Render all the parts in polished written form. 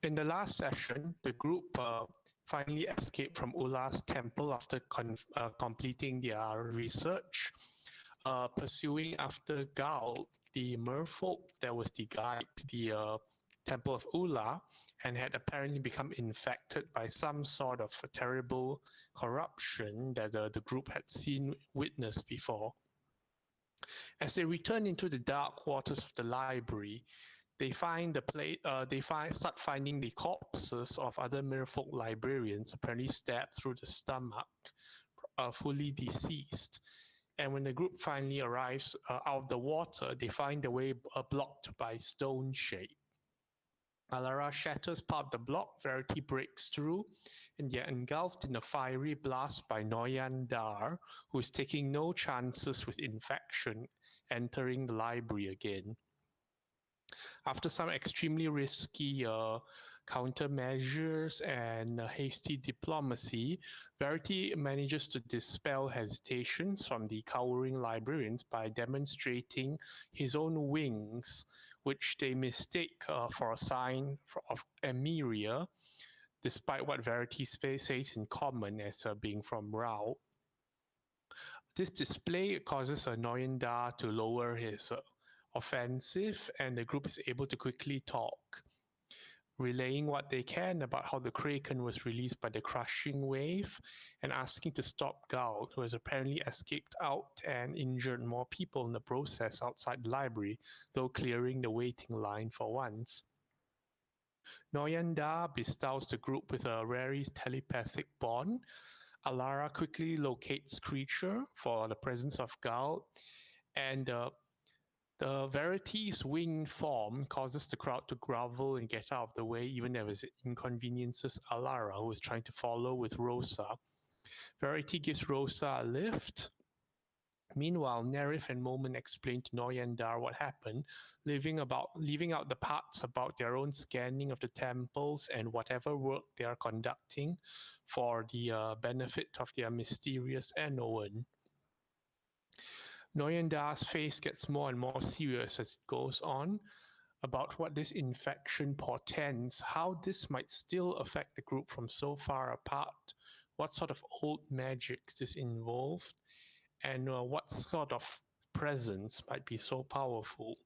In the last session, the group finally escaped from Ula's temple after completing their research. Pursuing after Gal, the merfolk that was the guide to the temple of Ula and had apparently become infected by some sort of a terrible corruption that the group had witnessed before. As they return into the dark quarters of the library, they start finding the corpses of other merfolk librarians apparently stabbed through the stomach, fully deceased. And when the group finally arrives out of the water, they find the way blocked by stone shape. Alara shatters part of the block, Verity breaks through, and they're engulfed in a fiery blast by Noyan Dar, who is taking no chances with infection, entering the library again. After some extremely risky countermeasures and hasty diplomacy, Verity manages to dispel hesitations from the cowering librarians by demonstrating his own wings, which they mistake for a sign of Emeria, despite what Verity says in common as being from Rao. This display causes Noyanda to lower his offensive, and the group is able to quickly talk, relaying what they can about how the Kraken was released by the crushing wave and asking to stop Gal, who has apparently escaped out and injured more people in the process outside the library, though clearing the waiting line for once. Noyanda bestows the group with a Rari's telepathic bond. Alara quickly locates Creature for the presence of Gal, and the Verity's winged form causes the crowd to grovel and get out of the way, even as it inconveniences Alara, who is trying to follow with Rosa. Verity gives Rosa a lift. Meanwhile, Nerif and Moment explain to Noyandar what happened, leaving out the parts about their own scanning of the temples and whatever work they are conducting for the benefit of their mysterious Enoan. Noyandar's face gets more and more serious as it goes on about what this infection portends, how this might still affect the group from so far apart, what sort of old magics this involved, and what sort of presence might be so powerful.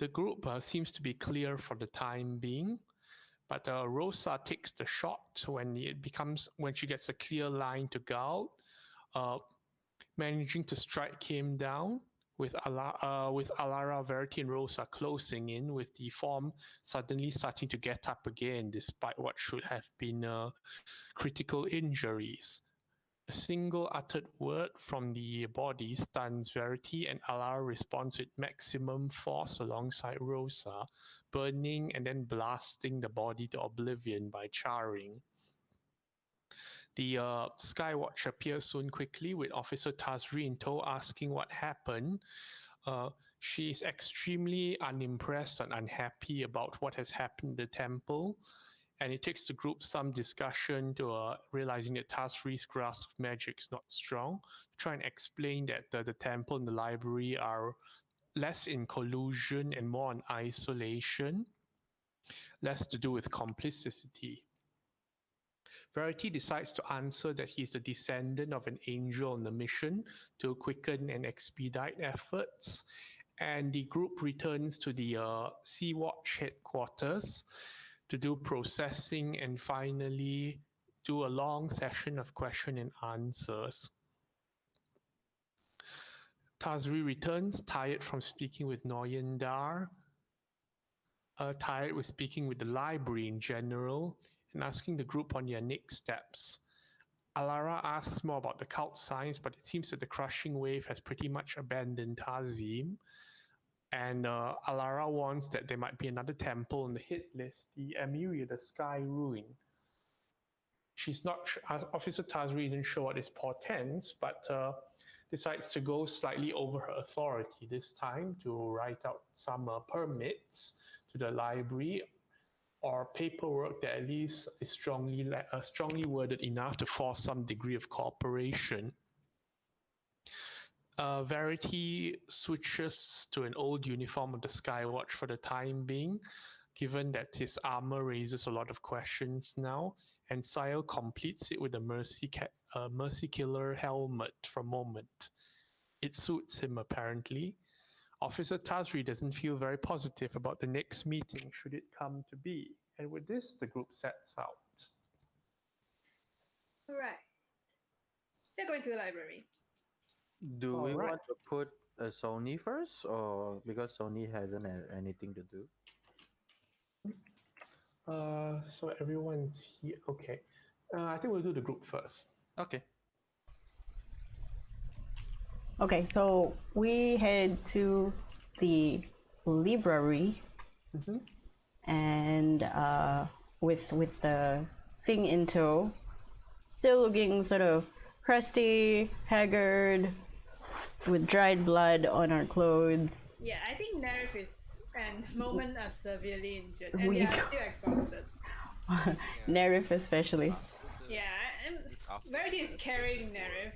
The group seems to be clear for the time being, but Rosa takes the shot when she gets a clear line to Gal, managing to strike him down with Alara, Verity, and Rosa closing in, with the form suddenly starting to get up again despite what should have been critical injuries. A single uttered word from the body stuns Verity, and Alara responds with maximum force alongside Rosa, burning and then blasting the body to oblivion by charring. The Skywatch appears soon quickly with Officer Tazri in tow, asking what happened. She is extremely unimpressed and unhappy about what has happened in the temple, and it takes the group some discussion to realizing that Tazri's grasp of magic is not strong, to try and explain that the temple and the library are less in collusion and more in isolation, less to do with complicity. Verity decides to answer that he's the descendant of an angel on a mission to quicken and expedite efforts, and the group returns to the Sea-Watch headquarters to do processing and finally do a long session of question and answers. Tazri returns, tired from speaking with Noyandar, tired with speaking with the library in general, and asking the group on their next steps. Alara asks more about the cult signs, but it seems that the crushing wave has pretty much abandoned Tazim, and Alara warns that there might be another temple on the hit list, the Emeria, the Sky Ruin. She's not Officer Tazri isn't sure what this portends, but decides to go slightly over her authority this time to write out some permits to the library, or paperwork that at least is strongly worded enough to force some degree of cooperation. Verity switches to an old uniform of the Skywatch for the time being, given that his armor raises a lot of questions now, and Sile completes it with a Mercy Killer helmet for a moment. It suits him apparently. Officer Tazri doesn't feel very positive about the next meeting should it come to be. And with this, the group sets out. All right. They're going to the library. Do we Alright. want to put Sony first, or because Sony hasn't had anything to do? So everyone's here. Okay. I think we'll do the group first. Okay. Okay, so we head to the library, and with the thing in tow, still looking sort of crusty, haggard, with dried blood on our clothes. Yeah, I think Nerif and Moment are severely injured, and they are still exhausted. Nerif especially. Yeah, and Verity is carrying Nerif.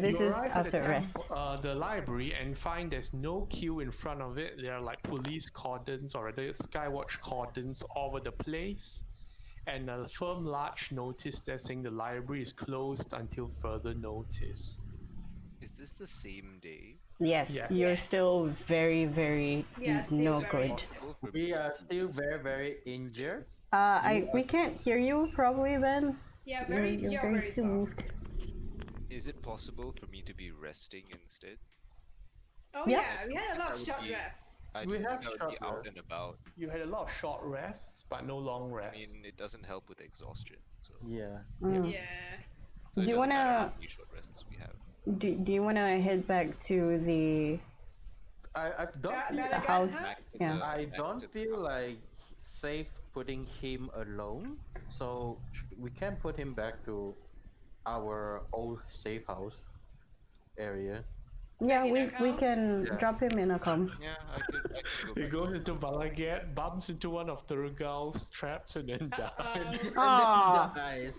This You is arrive at after rest. the library and find there's no queue in front of it. There are like police cordons or rather skywatch cordons all over the place. And a firm large notice there saying the library is closed until further notice. Is this the same day? Yes, Yes. you're still very, very Yeah, still no very good. We are still very injured. We can't hear you probably, Ben. Yeah, You're you're very very soft. soothed. Is it possible for me to be resting instead? Oh Yeah. yeah, we had a lot That of would short be- rests. I We don't have think I would be short out rest. and about. You had a lot of short rests, but no long I rests. mean, it doesn't help with exhaustion. So, Yeah. Mm. Yeah. so it Do you doesn't matter wanna- how many short rests we have. Do you want to head back to the I don't That- feel, that again, house? huh? Back to Yeah. the- I back don't to the feel house. like safe putting him alone, so we can put him back to our old safe house area. Yeah, in we account? can Yeah. drop him in a com. Yeah, I could go He back. goes into Balagat, bumps into one of Thurgal's traps, and then dies. Aw. Guys.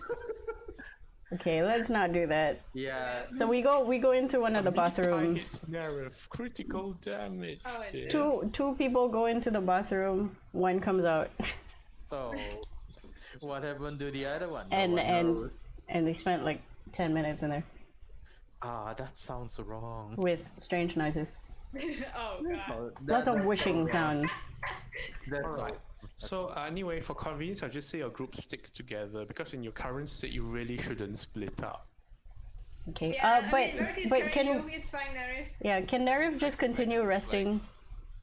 Okay, let's not do that. Yeah. So we go into one of the bathrooms. Hits Nerif, critical damage. Oh, and Yeah. Two people go into the bathroom. One comes out, So, what happened to the other one? and No one and knows. and they spent like 10 minutes in there That sounds wrong. with strange noises, oh god. Oh, lots of that's wishing so wrong. sounds. That's Alright. so- So anyway, for convenience, I'll just say your group sticks together because in your current state, you really shouldn't split up. Okay. Yeah, But I mean, Verity's but carrying can you. It's fine, Nerif. yeah, can Nerif just continue resting?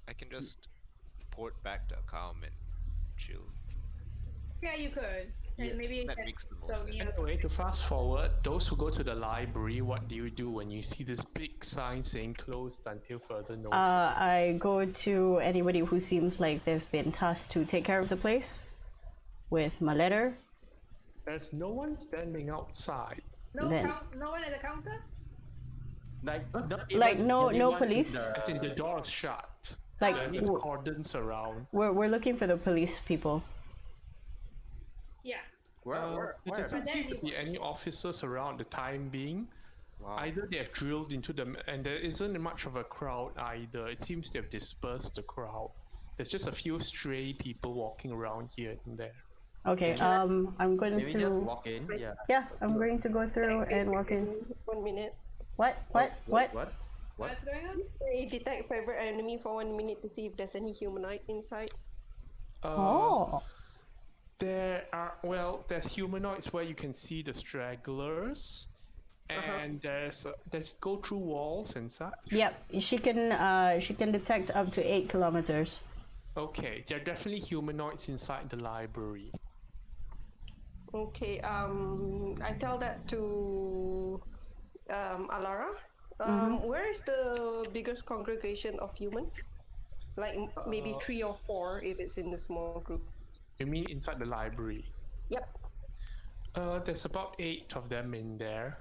I can just port back to Calm and chill. Yeah, you could. And Yeah, maybe that get makes the most Sony sense. or Anyway, to fast forward, those who go to the library, what do you do when you see this big sign saying closed until further notice? I go to anybody who seems like they've been tasked to take care of the place with my letter. There's no one standing outside. No, Then- no one at the counter? Like, not Like, even no anyone in police? As in the door's shut. Like, There's cordons around. We're looking for the police people. Yeah. Where There doesn't But seem to then be any officers around the time being. Wow. Either they have drilled into them, and there isn't much of a crowd either. It seems they have dispersed the crowd. There's just a few stray people walking around here and there. Okay. I'm going Maybe just to. walk in. Yeah. Yeah, I'm going to go through and walk in. 1 minute. What? What? What? What? What? What's going on? I detect favorite enemy for 1 minute to see if there's any humanoid inside. Oh. There's humanoids where you can see the stragglers, and there's go through walls and such. Yep. She can detect up to 8 kilometers. Okay, there are definitely humanoids inside the library. Okay, I tell that to Alara. Where is the biggest congregation of humans? Like maybe 3 or 4 if it's in the small group. You mean inside the library? Yep. There's about 8 of them in there.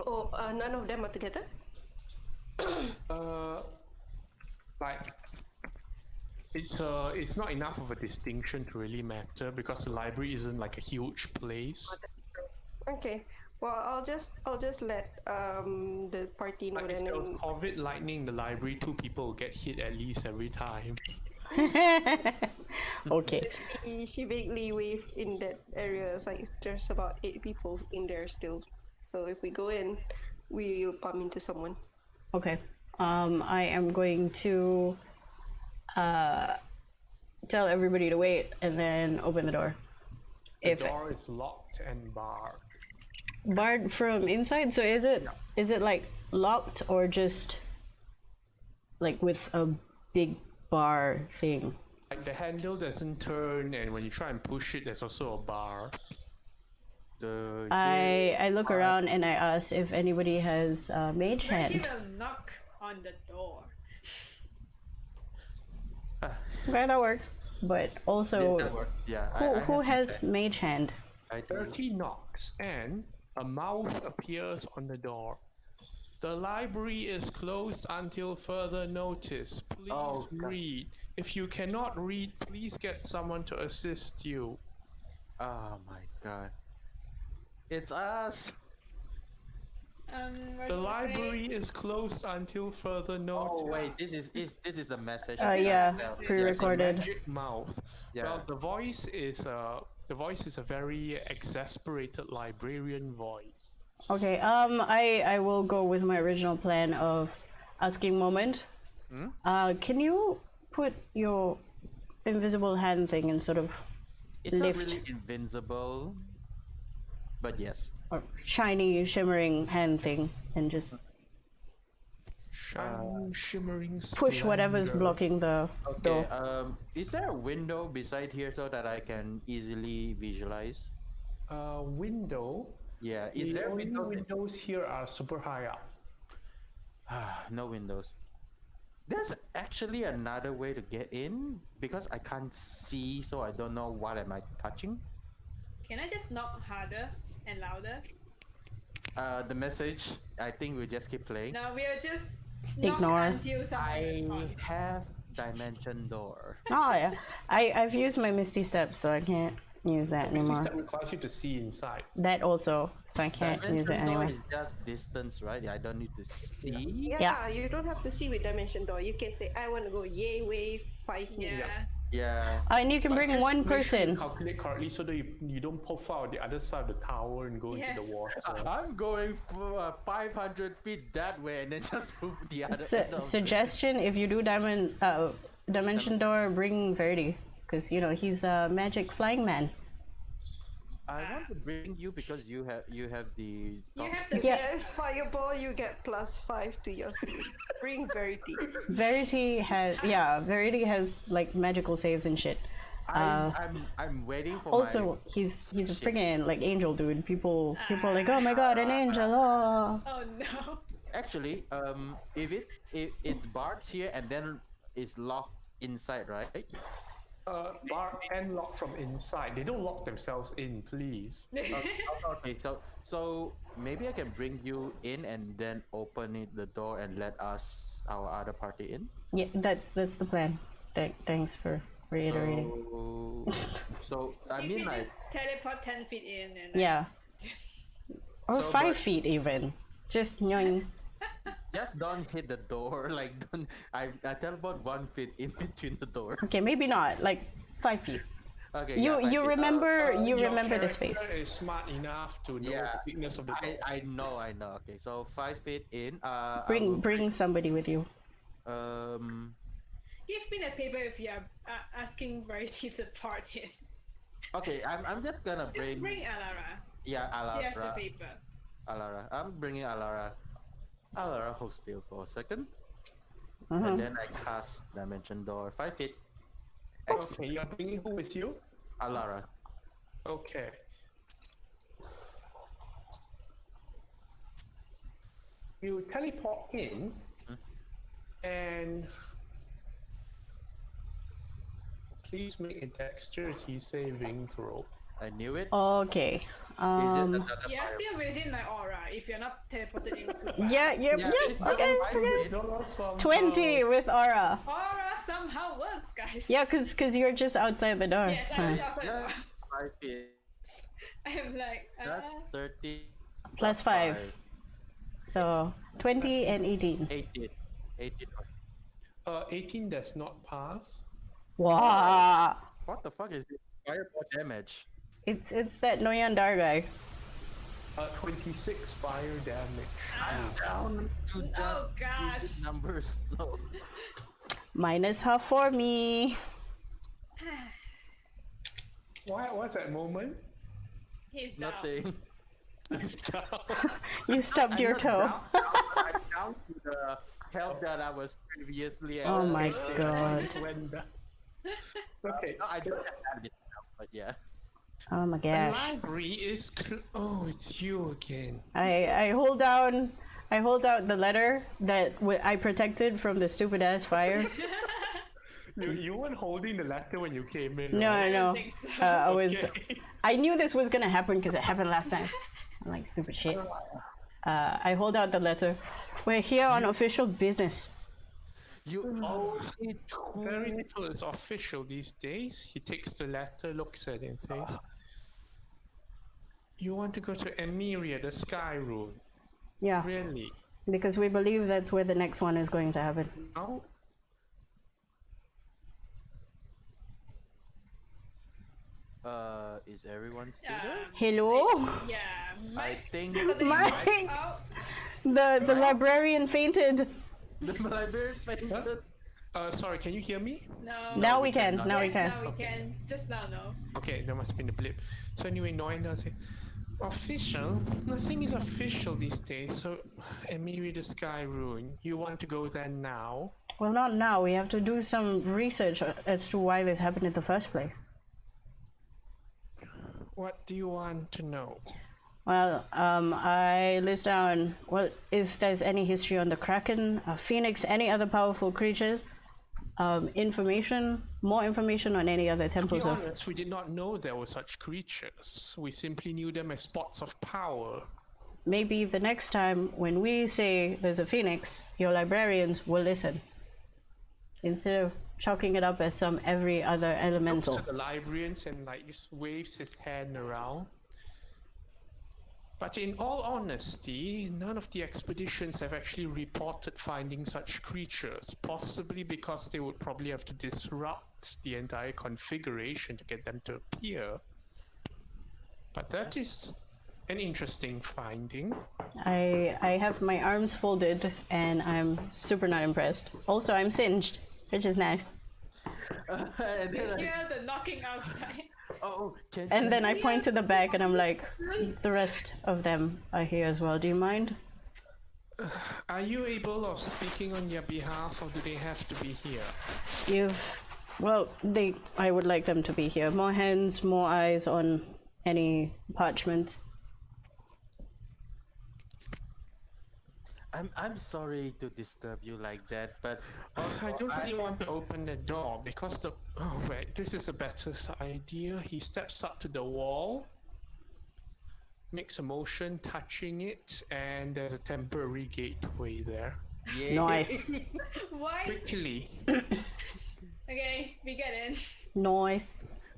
Oh, none of them are together? Like it's not enough of a distinction to really matter because the library isn't like a huge place. Okay. Well, I'll just let the party know Like if then. there was COVID lightning in the library, 2 people would get hit at least every time. Okay. She vaguely waved in that area. It's like there's about 8 people in there still. So if we go in, we'll bump into someone. Okay. I am going to tell everybody to wait and then open the door. The If door is locked and barred. barred from inside, so is it like locked or just like with a big bar thing? Like the handle doesn't turn, and when you try and push it, there's also a bar. I look around and I ask if anybody has mage He hand. will knock on the door. Okay, that works. But also, Yeah. who has mage hand? I do. 30 knocks, and a mouth appears on the door. The library is closed until further notice. Please Oh, God. read. If you cannot read, please get someone to assist you. Oh my god. It's us. What The do you say? library is closed until further notice. Oh wait, this is a message. Yeah, Well, pre-recorded. Magic mouth. Yeah. Well, the voice is a very exasperated librarian voice. Okay, I will go with my original plan of asking Moment. Can you put your invisible hand thing and sort of It's not lift really invincible, but yes. or shiny, shimmering hand thing and just Shining, shimmering push whatever's splendor. blocking the Okay. door? Is there a window beside here so that I can easily visualize? Window. Yeah. Is The there a only window? windows here are super high up. No windows. There's actually another way to get in because I can't see, so I don't know what am I touching. Can I just knock harder and louder? The message. I think we just keep playing. No, we'll just Ignore. knock until someone I responds. have dimension door. Oh yeah, I've used my Misty Step, so I can't use that Misty anymore. Step requires you to see inside. That also, so I can't use it Dimension door anyway. is just distance, right? I don't need to see. Yeah, you don't have to see with dimension door. You can say, I want to go yay wave 5 feet. Yeah. Yeah. And you can But bring just one make sure you person. calculate correctly so that you don't puff out the other side of the tower and go into the Yes. water. I'm going for 500 feet that way and then just move the other end of Suggestion: if you do dimension door, bring Verdi, because you know he's a magic flying man. I want to bring you because you have the. You have the Yeah. There's fireball, you get +5 to your skills. Bring Verity. Verity has like magical saves and shit. I'm waiting for Also, he's a friggin' like angel dude. People are like, oh my god, an angel! Oh. Oh no. Actually, if it's barred here and then it's locked inside, right? Bar and lock from inside. They don't lock themselves in, please. Okay, so maybe I can bring you in and then open the door and let our other party in. Yeah, that's the plan. Thanks for reiterating. So I If mean we like just teleport 10 feet in and Yeah, or So, 5 but- feet even. Just yoing. just don't hit the door. Like don't. I teleport 1 feet in between the door. Okay, maybe not. Like 5 feet. Okay. You yeah, 5 you feet. remember Your the space. character is smart enough to know Yeah, the thickness of the door. I know. Okay, so 5 feet in. I Bring will bring somebody with you. give me the paper if you're asking Verity to part in. Okay, I'm just gonna Just bring. bring Alara. Yeah, She has the Alara. paper. Alara. I'm bringing Alara. Alara, hold still for a second, Uh-huh. and then I cast dimension door 5 feet. Okay, you're bringing who with you? Alara. Okay. You teleport in, and please make a dexterity saving throw. I knew it. Okay. Is it another You're fire? still within my aura if you're not teleported in too far. Yeah, Yeah, it's not okay, fire okay. rate. Don't know some, 20 with aura. Aura somehow works, guys. Yeah, cause you're just outside the door. Yes, I was outside. Yeah, 5 feet. I'm like, That's 30. plus 5. So 20 and 18. 18. 18. 18 does not pass. Wow. What the fuck is this? Fireball damage. It's that Noyandar guy. 26 fire damage. Down to Oh that god. numbers. No. Minus half for me. What's that moment? He's down. Nothing. You stubbed your not toe. I'm down to the health that I was previously at. Oh my god. When the... Okay. No, I don't have that now, but yeah. Oh my The gosh. library is oh, it's you again. I hold out the letter that I protected from the stupid ass fire. You weren't holding the letter when you came in. No, right? I know. think so. I was. Okay. I knew this was gonna happen because it happened last time. I'm like stupid shit. I hold out the letter. We're here on official business. You only Very two. little is official these days. He takes the letter, looks at it, and says, "You want to go to Emiria, the Sky Rune? Yeah, Really? because we believe that's where the next one is going to happen. Now?" Is everyone still there? Hello, Yeah. I Mike. think Mike. Oh, The librarian fainted. the librarian fainted. Sorry, can you hear me? no. Now we we can. cannot. Now we Yes, can. now we can. Just now, no. Okay, there must have been a blip. So anyway, Noinda said, "Official? Nothing is official these days. So, Emiria, the Sky Rune. You want to go there now?" Well, not now. We have to do some research as to why this happened in the first place. What do you want to know? Well, I list down if there's any history on the Kraken, Phoenix, any other powerful creatures, more information on any other To be temples of. honest, we did not know there were such creatures. We simply knew them as spots of power. Maybe the next time when we say there's a Phoenix, your librarians will listen. Instead of chalking it up as some every other Looks elemental. at the librarians and just waves his hand around. But in all honesty, none of the expeditions have actually reported finding such creatures, possibly because they would probably have to disrupt the entire configuration to get them to appear. But that is an interesting finding. I have my arms folded and I'm super not impressed. Also, I'm singed, which is nice. And then I, Hear the knocking outside. And then I point to the back and I'm like, the rest of them are here as well. Do you mind? Are you able of speaking on their behalf, or do they have to be here? I would like them to be here. More hands, more eyes on any parchment. I'm sorry to disturb you like that, but I don't really want to open the door because the... Oh wait, this is a better idea. He steps up to the wall, makes a motion touching it, and there's a temporary gateway there. yeah. Nice. Why? Quickly. Okay, we get in. Nice.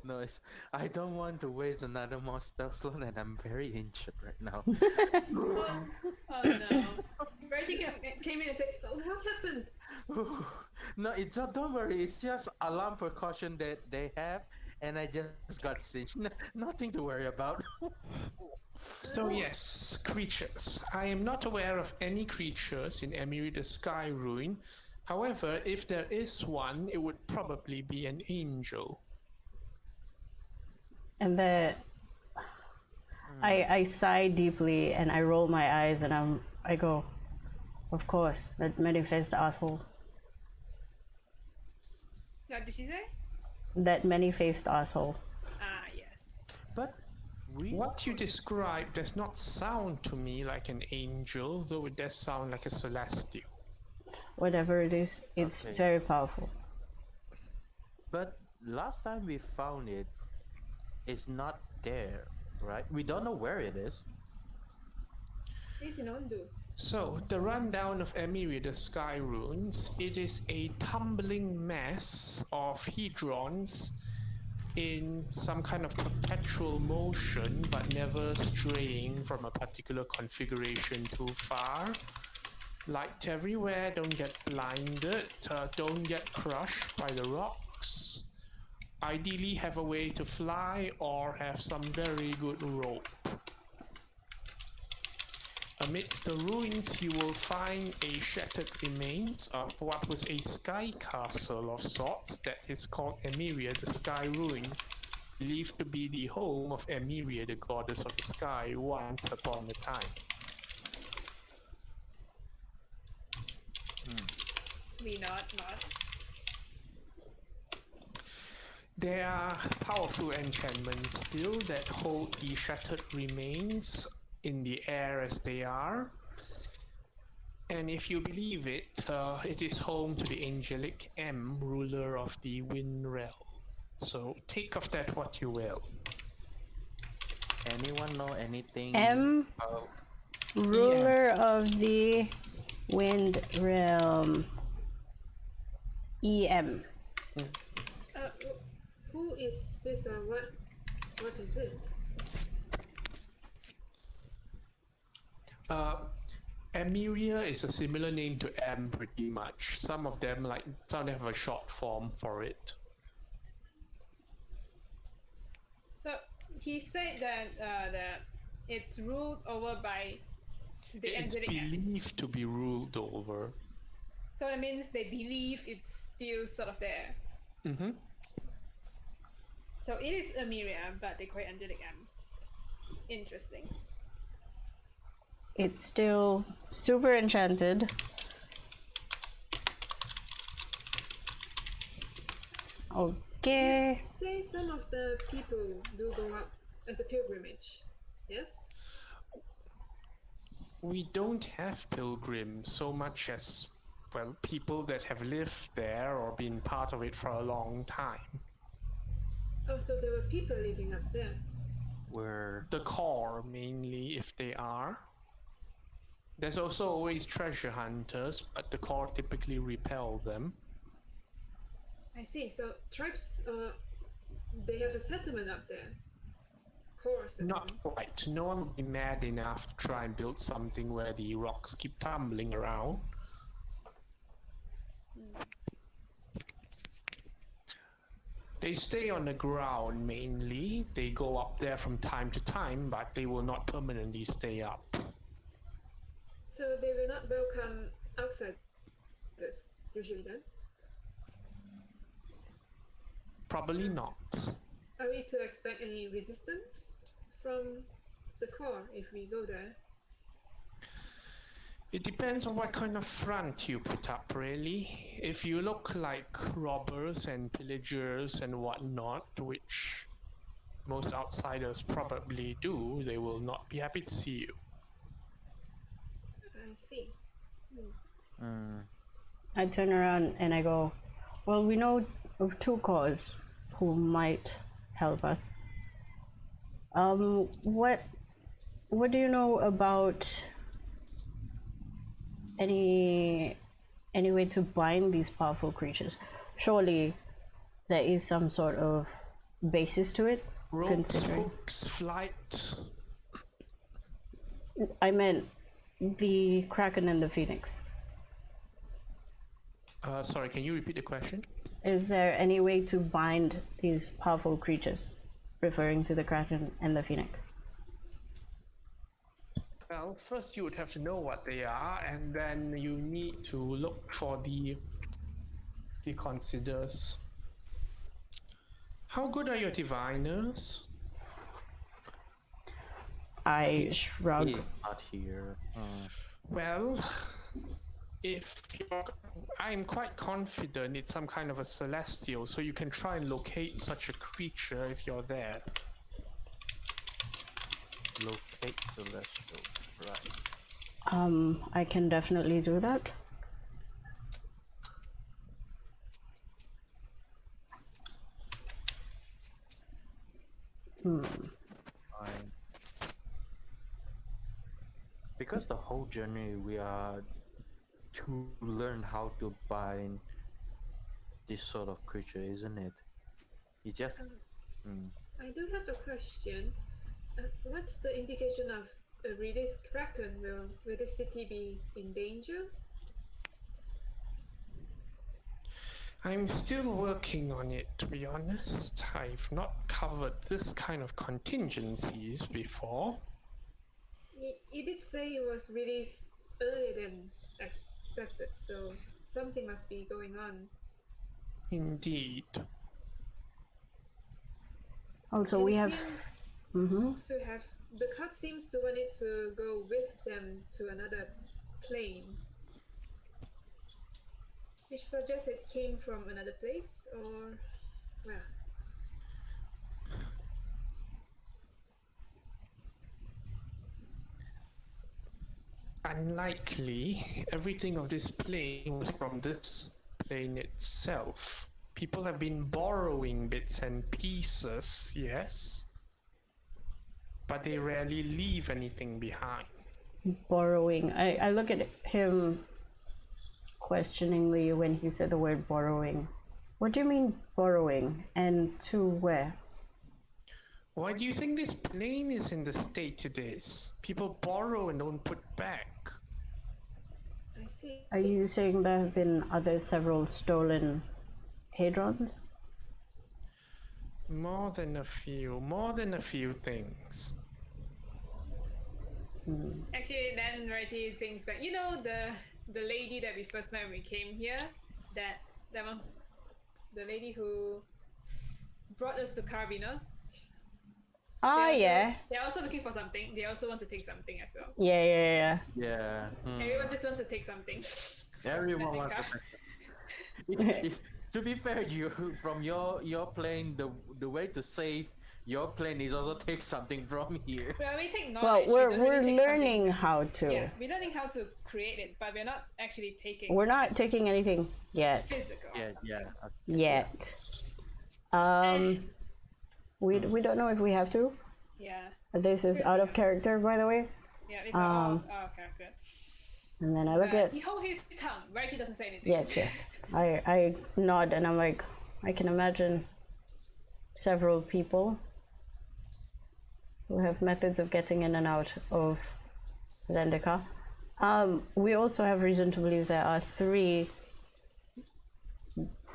Nice. I don't want to waste another more spell slot, and I'm very injured right now. Oh no. Bertie came in and said, "Oh, what happened?" No, it's not. Don't worry. It's just alarm precaution that they have, and I just got singed. Nothing to worry about. So yes, creatures. I am not aware of any creatures in Emiria the Sky Ruin. However, if there is one, it would probably be an angel. And I sigh deeply and I roll my eyes and I go, of course, that many-faced asshole. What did she say? That many-faced asshole. Ah, yes. But we. What you describe does not sound to me like an angel, though it does sound like a celestial. Whatever it is, it's Okay. very powerful. But last time we found it, it's not there, right? We don't know where it is. Please, Inondu. So, the rundown of Emiria the Sky Runes, it is a tumbling mess of hedrons in some kind of perpetual motion but never straying from a particular configuration too far. Light everywhere, don't get blinded, don't get crushed by the rocks. Ideally have a way to fly or have some very good rope. Amidst the ruins you will find a shattered remains of what was a sky castle of sorts that is called Emiria, the Sky Ruin, believed to be the home of Emiria, the goddess of the sky, once upon a time. We not. There are powerful enchantments still that hold the shattered remains in the air as they are. And if you believe it, it is home to the angelic M, ruler of the wind realm. So take of that what you will. Anyone know anything M, about ruler of the wind realm. EM. Who is this? What is it? Emiria is a similar name to M pretty much. Some of them have a short form for it. So he said that it's ruled over by the It's angelic M. believed to be ruled over. So that means they believe it's still sort of there. Mm-hmm. So it is Emiria, but they call it angelic M. Interesting. It's still super enchanted. Okay. Say some of the people do go up as a pilgrimage. Yes? We don't have pilgrims so much as, well, people that have lived there or been part of it for a long time. Oh, so there were people living up there. where The core, mainly, if they are. There's also always treasure hunters, but the core typically repel them. I see. So tribes, they have a settlement up there. Core settlement. Not quite. No one would be mad enough to try and build something where the rocks keep tumbling around. They stay on the ground mainly. They go up there from time to time, but they will not permanently stay up. So they will not welcome outsiders usually then? Probably not. Are we to expect any resistance from the core if we go there? It depends on what kind of front you put up, really. If you look like robbers and pillagers and whatnot, which most outsiders probably do, they will not be happy to see you. I see. I turn around and I go, well, we know of two cores who might help us. What do you know about any way to bind these powerful creatures? Surely there is some sort of basis to it, Ropes, considering. hooks, flight. I meant the Kraken and the Phoenix. Sorry, can you repeat the question? Is there any way to bind these powerful creatures, referring to the Kraken and the Phoenix? Well, first you would have to know what they are, and then you need to look for the considers. How good are your diviners? I shrug. he's not here. Well, I'm quite confident it's some kind of a celestial, so you can try and locate such a creature if you're there. Locate celestial, right? I can definitely do that. Fine. Because the whole journey we are to learn how to bind this sort of creature, isn't it? You just I do have a question. What's the indication of a released kraken? Will the city be in danger? I'm still working on it, to be honest. I've not covered this kind of contingencies before. You did say it was released earlier than expected, so something must be going on. Indeed. Also, And we it have. seems Mm-hmm. to have the cut seems to want it to go with them to another plane, which suggests it came from another place, or well, Unlikely, everything of this plane was from this plane itself. People have been borrowing bits and pieces, yes, but they rarely leave anything behind. Borrowing. I look at him questioningly when he said the word borrowing. What do you mean borrowing, and to where? Why do you think this plane is in the state it is? People borrow and don't put back. I see. Are you saying there have been several stolen hadrons? More than a few things. Actually, then Righty thinks back. You know the lady that we first met when we came here, that one, the lady who brought us to Carbinos. Yeah. They're also looking for something. They also want to take something as well. Yeah. Yeah. Everyone just wants to take something. Everyone I wants think, to. To be fair, you from your plane, the way to save your plane is also take something from here. Well, we take Well, knowledge. we're we don't really take learning something. how to. Yeah, we're learning how to create it, but we're not actually taking We're not taking anything yet. physical. Yet. We don't know if we have to. Yeah. This is out of character, by the way. Yeah, it's out of character. And then I look at. He holds his tongue, right? He doesn't say anything. Yes. I nod and I'm like, I can imagine several people who have methods of getting in and out of Zendika. We also have reason to believe there are 3,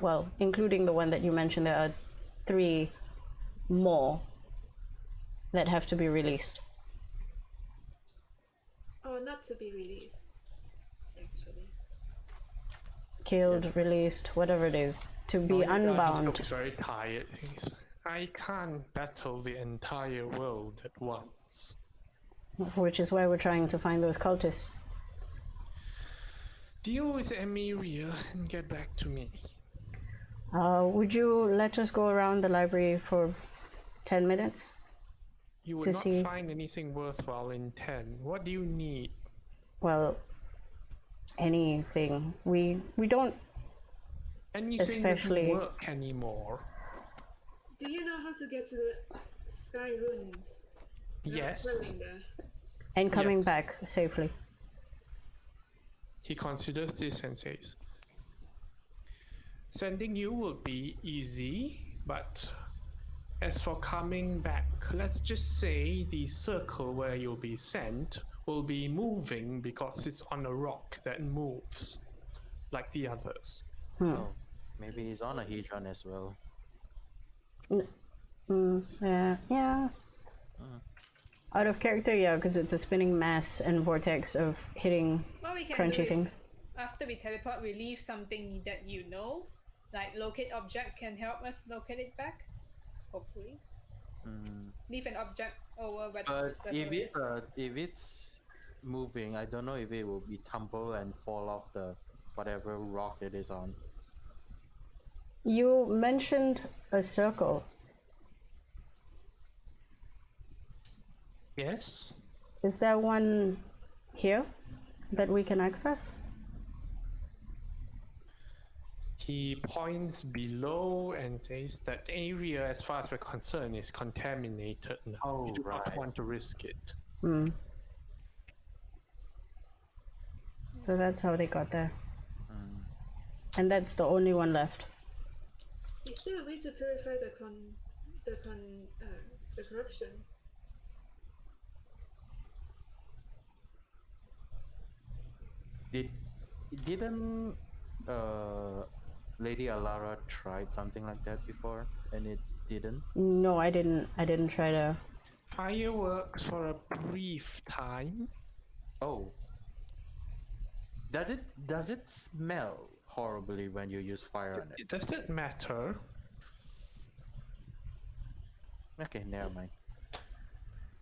well, including the one that you mentioned, there are 3 more that have to be released. Oh, not to be released, actually. Killed, released, whatever it is, to be He unbound. looks very tired. I can't battle the entire world at once. Which is why we're trying to find those cultists. Deal with Emiria and get back to me. Would you let us go around the library for 10 minutes? You would To not see. find anything worthwhile in 10. What do you need? Well, anything. We don't. Anything Especially- doesn't work anymore. Do you know how to get to the sky ruins? Yes. Dwelling there. And coming Yes. back safely. He considers this and says, sending you will be easy, but as for coming back, let's just say the circle where you'll be sent will be moving because it's on a rock that moves, like the others. Oh, maybe he's on a hedron as well. Yeah. Out of character, yeah, because it's a spinning mass and vortex of hitting What we can crunchy do is, things. after we teleport, we leave something that you know, like locate object can help us locate it back. Hopefully, leave an object over where But the if it's moving, I don't know if it will be tumble and fall off the whatever rock it is on. You mentioned a circle. Yes? Is there one here that we can access? He points below and says that area, as far as we're concerned, is contaminated now. Oh, We do not right. want to risk it. So that's how they got there. And that's the only one left. Is there a way to purify the corruption. Didn't Lady Alara tried something like that before and it didn't? No, I didn't. I didn't try to. Fireworks for a brief time. Oh. Does it smell horribly when you use fire on it? Does that matter? Okay, never mind.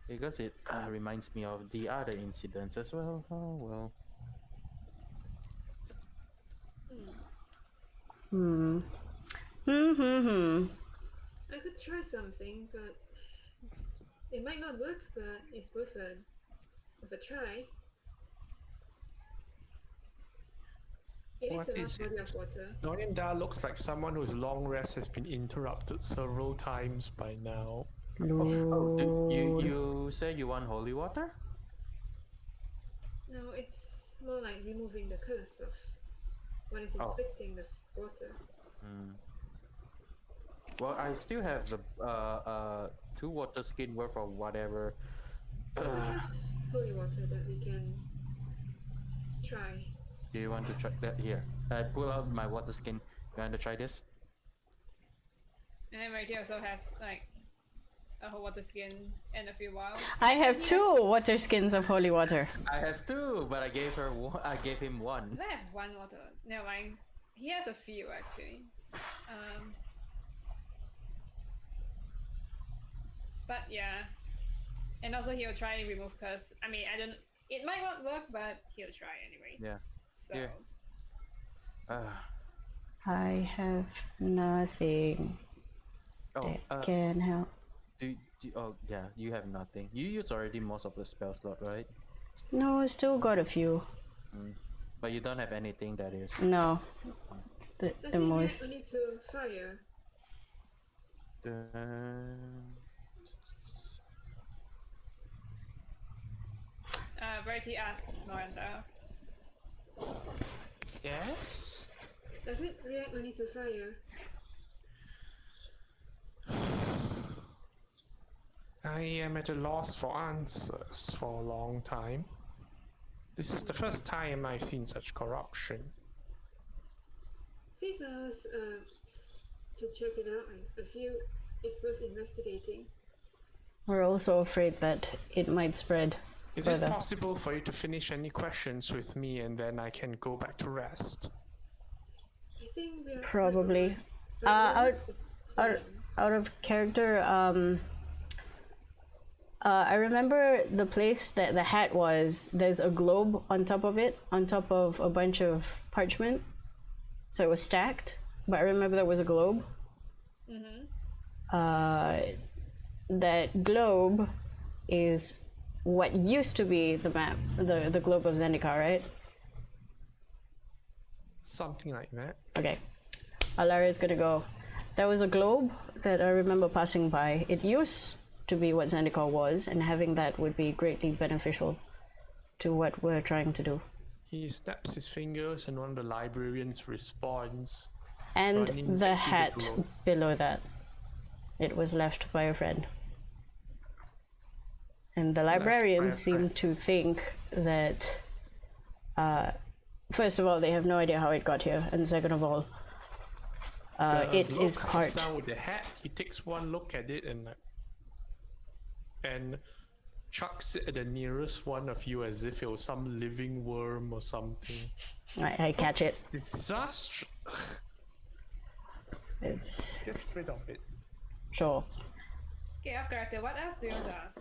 Because it reminds me of the other incidents as well. Oh well. I could try something, but it might not work. But it's worth a try. It What is the is last body it? of water. Norinda looks like someone whose long rest has been interrupted several times by now. Oh, you say you want holy water? No, it's more like removing the curse of what is Oh. inflicting the water. Well, I still have the 2 water skin worth of whatever. We have holy water that we can try. Do you want to try that? Here, I pull out my water skin. You want to try this? And then Rarity also has like a whole water skin and a few vials. I have He 2 water skins of holy water. I have 2, but I gave him 1. I have one water. Never mind. He has a few actually. But yeah. And also he'll try and remove curse. I mean, I don't. It might not work, but he'll try anyway. Yeah. So Yeah. I have nothing Oh. that can help. Oh yeah, you have nothing. You used already most of the spell slot, right? No, I still got a few. But you don't have anything that is. No, it's does the he most. need to fire? Verity asks Miranda. Yes? Does it react only to fire? I am at a loss for answers for a long time. This is the first time I've seen such corruption. Please allow us to check it out. I feel it's worth investigating. We're also afraid that it might spread Is further. it possible for you to finish any questions with me and then I can go back to rest? I think we are Probably. But Out of character, I remember the place that the hat was, there's a globe on top of it, on top of a bunch of parchment. So it was stacked, but I remember there was a globe. That globe is what used to be the map, the globe of Zendikar, right? Something like that. Okay. Alara is gonna go. There was a globe that I remember passing by. It used to be what Zendikar was, and having that would be greatly beneficial to what we're trying to do. He snaps his fingers and one of the librarians responds. And Running the back to the hat globe. below that. It was left by a friend. And the by a librarians seem friend. to think that, first of all, they have no idea how it got here, and second of all, The it globe is comes part. down with the hat. He takes one look at it and chucks it at the nearest one of you as if it was some living worm or something. I catch it. Disaster. It's Get rid of it. sure. okay, off character. What else do you want to ask?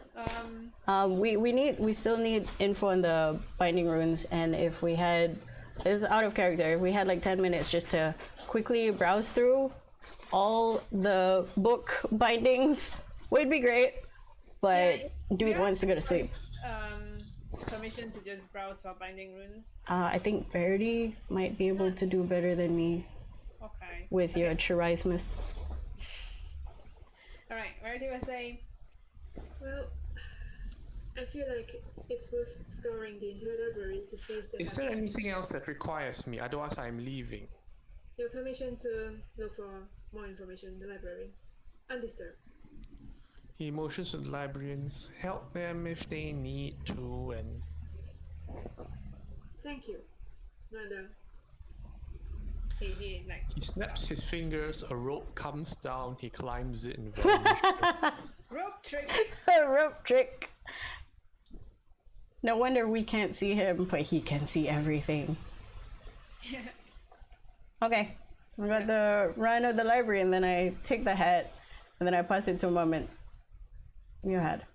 We still need info on the binding runes, and if we had, this is out of character, if we had like 10 minutes just to quickly browse through all the book bindings, would be great. But dude wants to go to sleep. Permission to just browse for binding runes. I think Verity might be able to do better than me Okay. with your charisma. Alright, Verity was saying, well, I feel like it's worth scouring the entire library to save the Is there anything else that requires me? Otherwise, I'm leaving. Your permission to look for more information in the library. Undisturbed. He motions to the librarians. Help them if they need to, and Thank you. No. He like he snaps his fingers. A rope comes down. He climbs it and vanishes. rope trick. A rope trick. No wonder we can't see him, but he can see everything. Okay, I got the run of the library, and then I take the hat, and then I pass it to Moment. You had.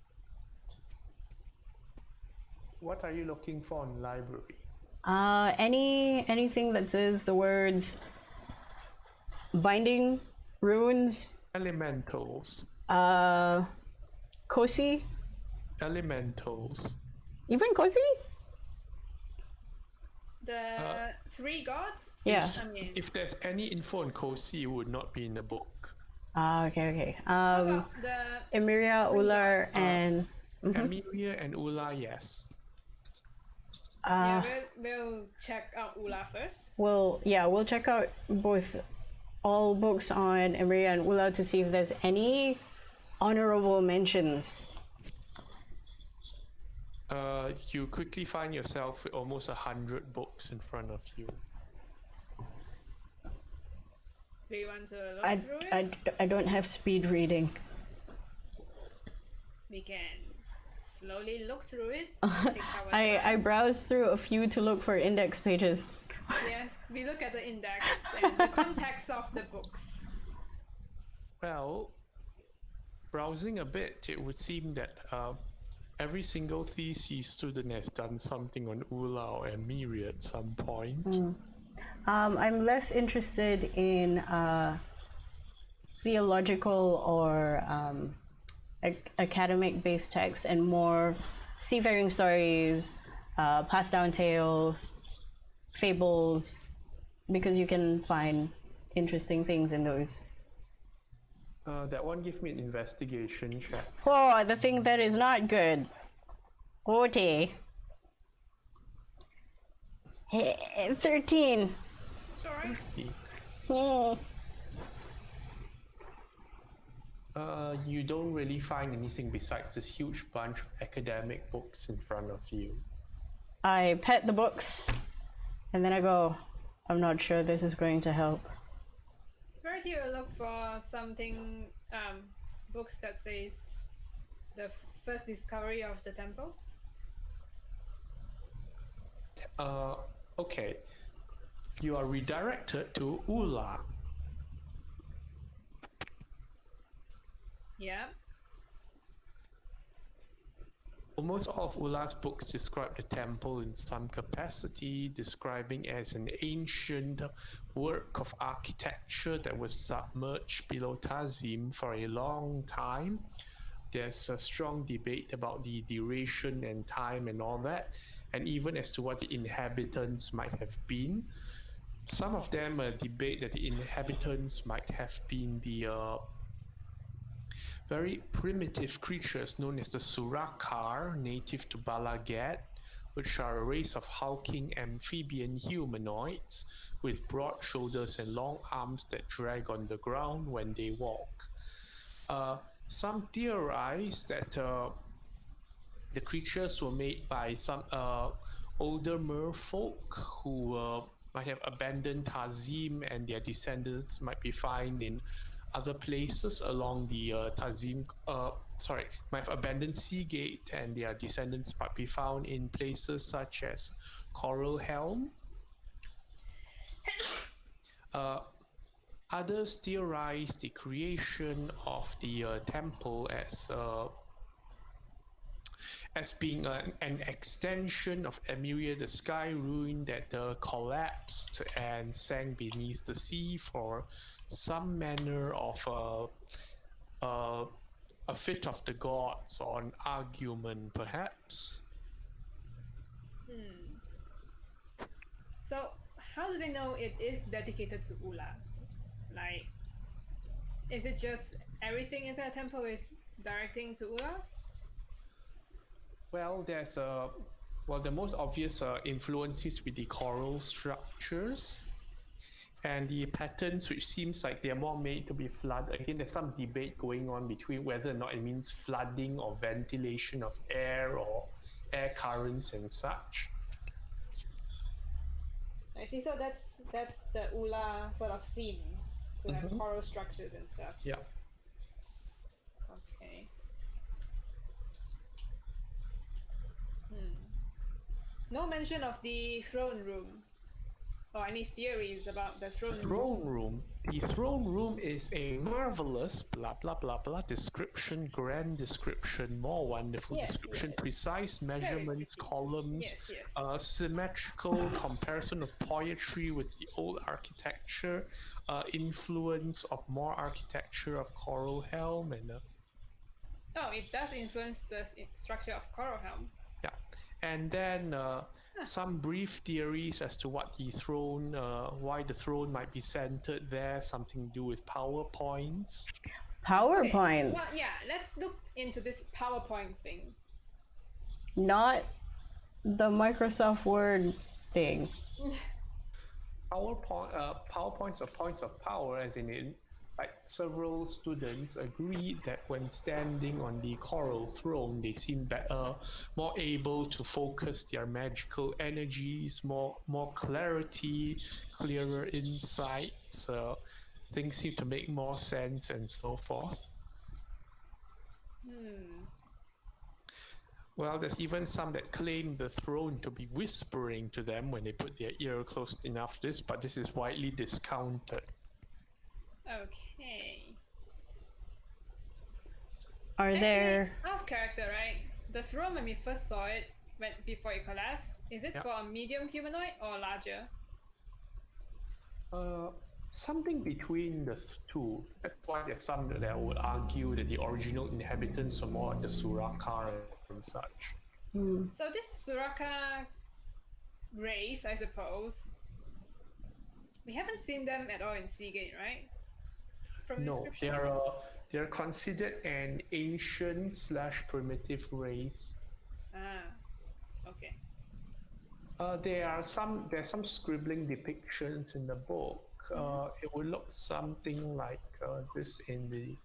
What are you looking for in the library? Anything that says the words binding, runes, Elementals. Kosi, Elementals. even Kosi? The three gods? Yeah. I mean, If there's any info on Kosi, it would not be in the book. Okay. about the Emiria, Ular, and Emiria and Ula, yes. yeah, we'll check out Ula first. we'll check out all books on Emiria and Ular to see if there's any honorable mentions. You quickly find yourself with almost 100 books in front of you. Do you want to look through it? I don't have speed reading. We can slowly look through it. Take our time. I browse through a few to look for index pages. Yes, we look at the index and the context of the books. Well, browsing a bit, it would seem that every single thesis student has done something on Ula or Emiria at some point. I'm less interested in theological or academic-based texts and more seafaring stories, passed down tales, fables, because you can find interesting things in those. That one give me an investigation check. Oh, the thing that is not good. 40. 13. Sorry. Hmm. You don't really find anything besides this huge bunch of academic books in front of you. I pet the books, and then I go, I'm not sure this is going to help. Verity will look for something, books that says the first discovery of the temple. Okay. You are redirected to Ula. Yeah. Almost all of Ula's books describe the temple in some capacity, describing as an ancient work of architecture that was submerged below Tazim for a long time. There's a strong debate about the duration and time and all that, and even as to what the inhabitants might have been. Some of them debate that the inhabitants might have been the very primitive creatures known as the Surakar, native to Balagat, which are a race of hulking amphibian humanoids with broad shoulders and long arms that drag on the ground when they walk. Some theorize that the creatures were made by some older merfolk who might have abandoned Tazim, and their descendants might be found in other places along the Tazim, might have abandoned Seagate, and their descendants might be found in places such as Coral Helm. Others theorize the creation of the temple as being an extension of Emiria, the sky ruin that collapsed and sank beneath the sea for some manner of a fit of the gods, or an argument perhaps. So how do they know it is dedicated to Ula? Like, is it just everything inside the temple is directing to Ula? Well, there's the most obvious influences with the coral structures, And the patterns, which seems like they're more made to be flood. Again, there's some debate going on between whether or not it means flooding or ventilation of air or air currents and such. I see. So that's the Ula sort of theme to have coral structures and stuff. Yeah. Okay. No mention of the throne room or any theories about the throne room. Throne room. The throne room is a marvelous blah blah blah blah description, grand description, more wonderful Yes, description, yes. precise measurements, pretty. columns, Yes. symmetrical comparison of poetry with the old architecture, influence of more architecture of Coral Helm, and Oh, it does influence the structure of Coral Helm. yeah, and then some brief theories as to what the throne, why the throne might be centered there, something to do with PowerPoints. PowerPoints. Well, yeah, let's look into this PowerPoint thing. Not the Microsoft Word thing. PowerPoints are points of power, as in like several students agreed that when standing on the coral throne, they seem better, more able to focus their magical energies, more clarity, clearer insights. Things seem to make more sense, and so forth. Well, there's even some that claim the throne to be whispering to them when they put their ear close enough to this, but this is widely discounted. Okay. Are there... Actually, off character, right? The throne, when we first saw it, before it collapsed, is it Yeah. for a medium humanoid or larger? Something between the two. That's why there's some that would argue that the original inhabitants were more like the Surakar and such. So this Suraka race, I suppose, we haven't seen them at all in Seagate, right? From the No, description. they're considered an ancient / primitive race. Okay. There's some scribbling depictions in the book. It would look something like this in the.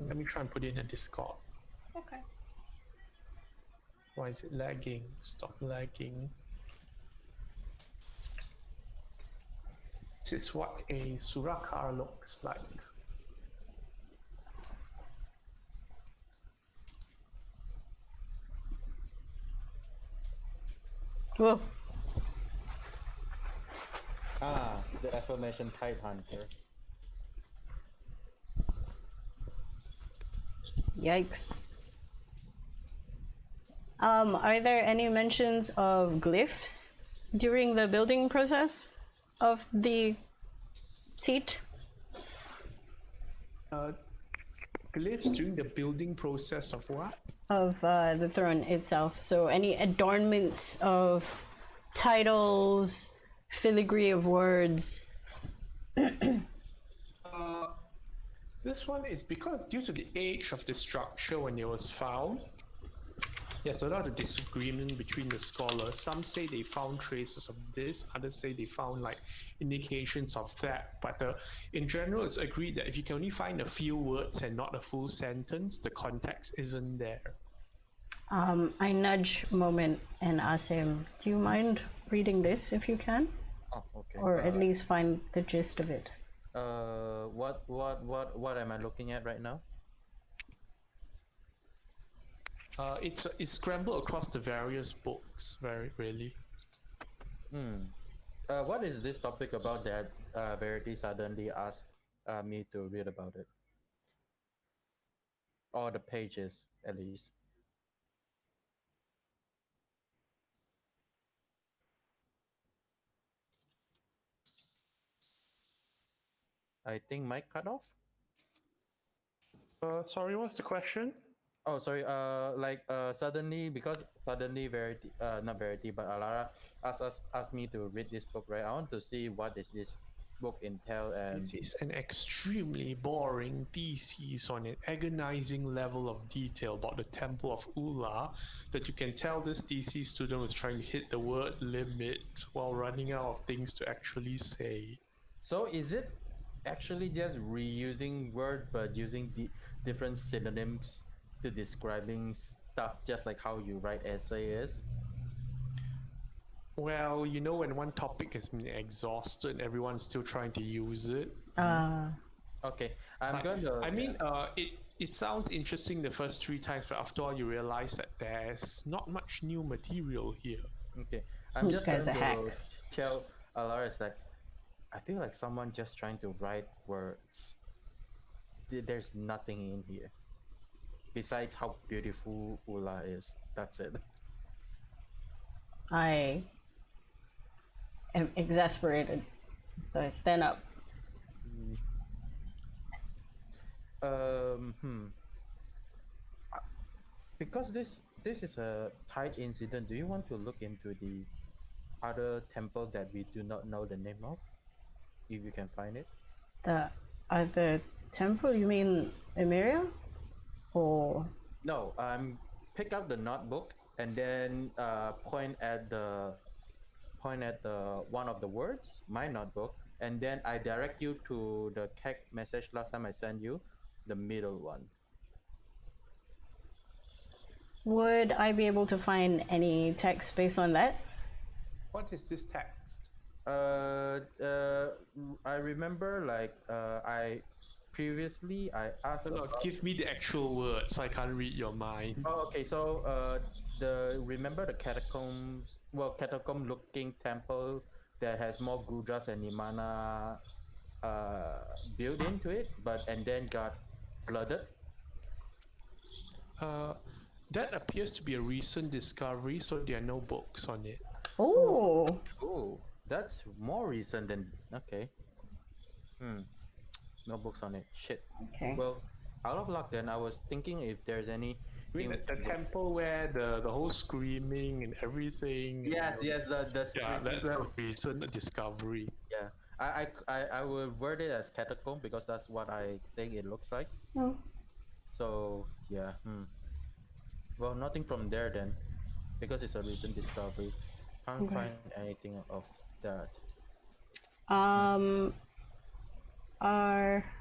Let me try and put it in a Discord. Okay. Why is it lagging? Stop lagging. This is what a Surakar looks like. Whoa. The aforementioned Tide Hunter. Yikes. Are there any mentions of glyphs during the building process of the seat? Glyphs during the building process of what? Of the throne itself. So any adornments of titles, filigree of words. This one is because due to the age of the structure when it was found, there's a lot of disagreement between the scholars. Some say they found traces of this, others say they found like indications of that. But in general, it's agreed that if you can only find a few words and not a full sentence, the context isn't there. I nudge Moment and ask him, do you mind reading this if you can? Oh, okay. Or at least find the gist of it. What am I looking at right now? It's scrambled across the various books, really. What is this topic about that Verity suddenly asked me to read about it? Or the pages, at least. I think mic cut off. Sorry, what's the question? Oh, sorry. Suddenly Verity, not Verity, but Alara asked me to read this book, right? I want to see what is this book intel and It is an extremely boring thesis on an agonizing level of detail about the Temple of Ula that you can tell this thesis student was trying to hit the word limit while running out of things to actually say. so is it actually just reusing word but using the different synonyms to describing stuff just like how you write essay is? Well, when one topic has been exhausted and everyone's still trying to use it. Okay, I'm gonna. It sounds interesting the first 3 times, but after all, you realize that there's not much new material here. Okay, I'm just Guy's going a hack. to tell Alaris that I feel like someone just trying to write words. There's nothing in here besides how beautiful Ula is. That's it. I am exasperated, so I stand up. Because this is a tight incident, do you want to look into the other temple that we do not know the name of? If you can find it. The other temple? You mean Emeria? Or No, pick up the notebook and then point at the one of the words, my notebook, and then I direct you to the text message last time I sent you, the middle one. would I be able to find any text based on that? What is this text? I remember I previously I asked. No, give me the actual words. I can't read your mind. Oh, okay. So remember the catacombs? Well, catacomb-looking temple that has more Gudras and Nimana built into it, and then got flooded. That appears to be a recent discovery, so there are no books on it. Oh, Oh, that's more recent than okay. No books on it. Shit. okay. Well, out of luck then. I was thinking if there's any. I mean, the temple where the whole screaming and everything. Yes, the Yeah, that's a recent discovery. Yeah. I will word it as catacomb because that's what I think it looks like. Oh. So yeah. Well, nothing from there then, because it's a recent discovery. Can't find anything of that.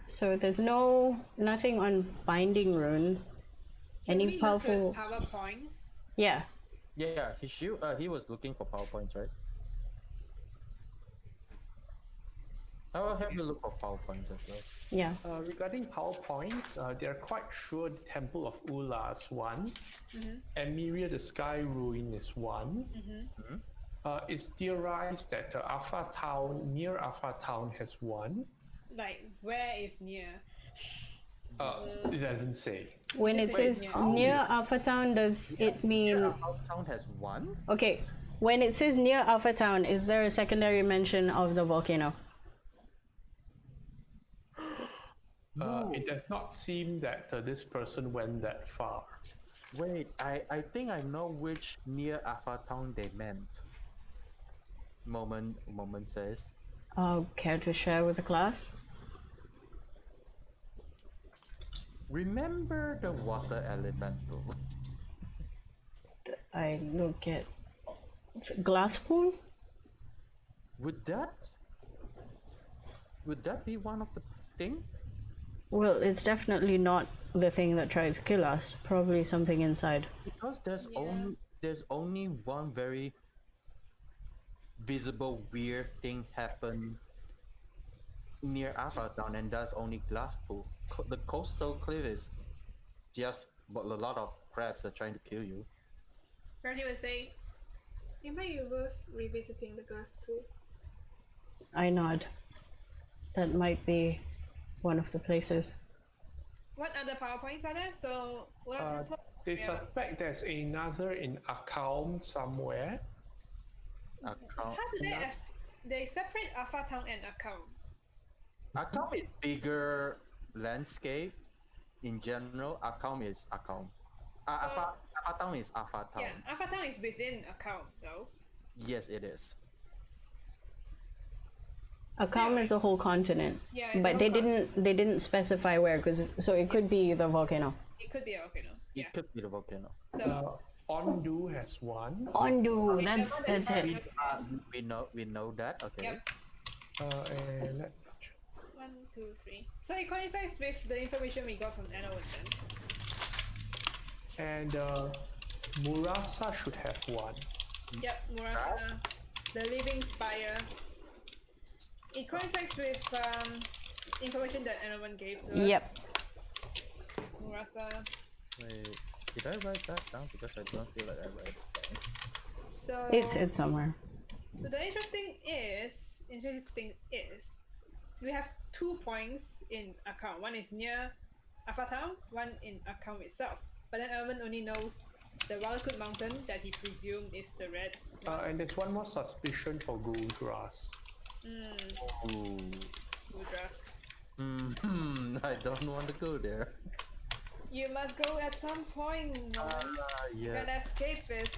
So there's nothing on finding runes. Can Any we powerful? look at PowerPoints? Yeah. Yeah, he was looking for PowerPoints, right? I will help you look for PowerPoints as well. Yeah. Regarding PowerPoint, they're quite sure the Temple of Ula is one, and Miria the Sky Ruin is one. It's theorized that Alpha Town, near Alpha Town, has one. Like, where is near? It doesn't say. When it Just says say near. near Alpha Town, does it mean Town has one. okay? When it says near Alpha Town, is there a secondary mention of the volcano? It does not seem that this person went that far. Wait, I think I know which near Alpha Town they meant. Moment says. Care to share with the class? Remember the water elemental? I look at glass pool. Would that be one of the thing? Well, it's definitely not the thing that tried to kill us. Probably something inside. Because there's only one very visible weird thing happen near Alpha Town, and that's only glass pool. The coastal cliff is just a lot of crabs that are trying to kill you. Randy would say, it might be worth revisiting the glass pool. I nod. That might be one of the places. What other PowerPoints are there? So, what are the They suspect there's another in Akaum somewhere. How do they separate Alpha Town and Account? Account is bigger landscape in general. Account is Account. Alpha Town is Alpha Town. Yeah, Alpha Town is within Account though. Yes, it is. Akam is a whole continent, Yeah, it's a but whole they didn't specify where, so it could be the volcano. It could be a volcano. Yeah. It could be the volcano. So Ondu has one. Ondu, that's one is it. We know that. Okay. Yep. And 1, 2, 3. So it coincides with the information we got from Enowan then. and Murasa should have one. Yep, Murasa, the living spire. It coincides with information that Enowan gave to us. Yep. Murasa. Wait, did I write that down? Because I don't feel like I wrote it down. So It's somewhere. the interesting is we have 2 points in account. One is near Alpha Town, one in account itself. But then Elvin only knows the Valakut mountain that he presumed is the red. And there's one more suspicion for Guldras. Ooh. Udras. I don't want to go there. You must go at some point, Nolan. You Yeah. can escape it.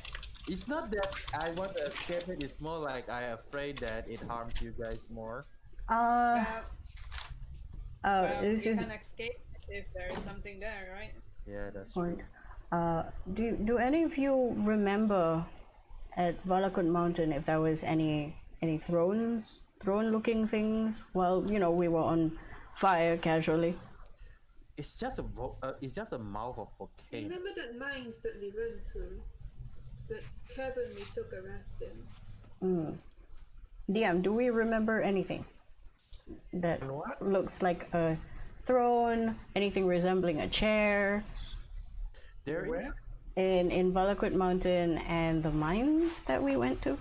It's not that I want to escape it. It's more like I'm afraid that it harms you guys more. Well, This you is can escape if there is something there, right? Yeah, that's point. true. Do any of you remember at Valakut Mountain if there was any throne looking things? Well, we were on fire casually. It's just a mouth of volcano. Remember that mines that we went to? That cavern we took a rest in? DM, do we remember anything that What? looks like a throne? Anything resembling a chair? There is Where? In Valakut Mountain and the mines that we went to?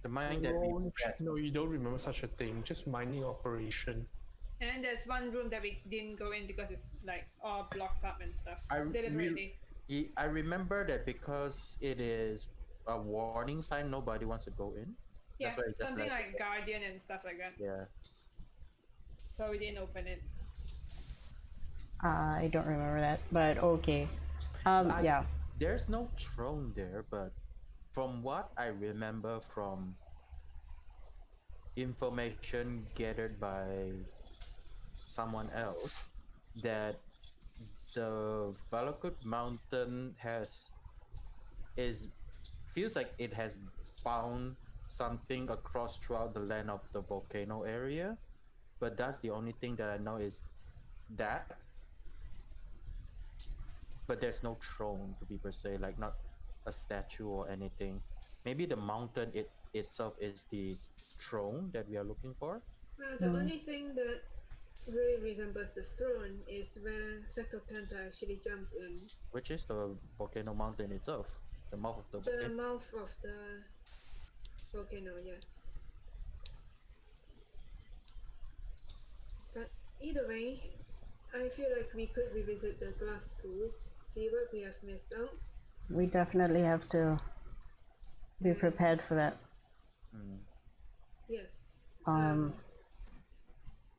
the mine that we No, you don't remember such a thing. Just mining operation. And then there's one room that we didn't go in because it's like all blocked up and stuff. Deliberately. I remember that because it is a warning sign. Nobody wants to go in. Yeah, That's why it's just something like Guardian and stuff like that. Yeah. So we didn't open it. I don't remember that, but okay. Yeah. There's no throne there, but from what I remember from information gathered by someone else, that the Valakut mountain feels like it has bound something across throughout the land of the volcano area, but that's the only thing that I know is that. But there's no throne to be per se, like not a statue or anything. Maybe the mountain itself is the throne that we are looking for. Well, the only thing that really resembles the throne is where Factor Panther actually jumped in. Which is the volcano mountain itself, the mouth of the The volcano. mouth of the volcano, yes. But either way, I feel like we could revisit the glass pool, see what we have missed out. We definitely have to be prepared for that. Yes.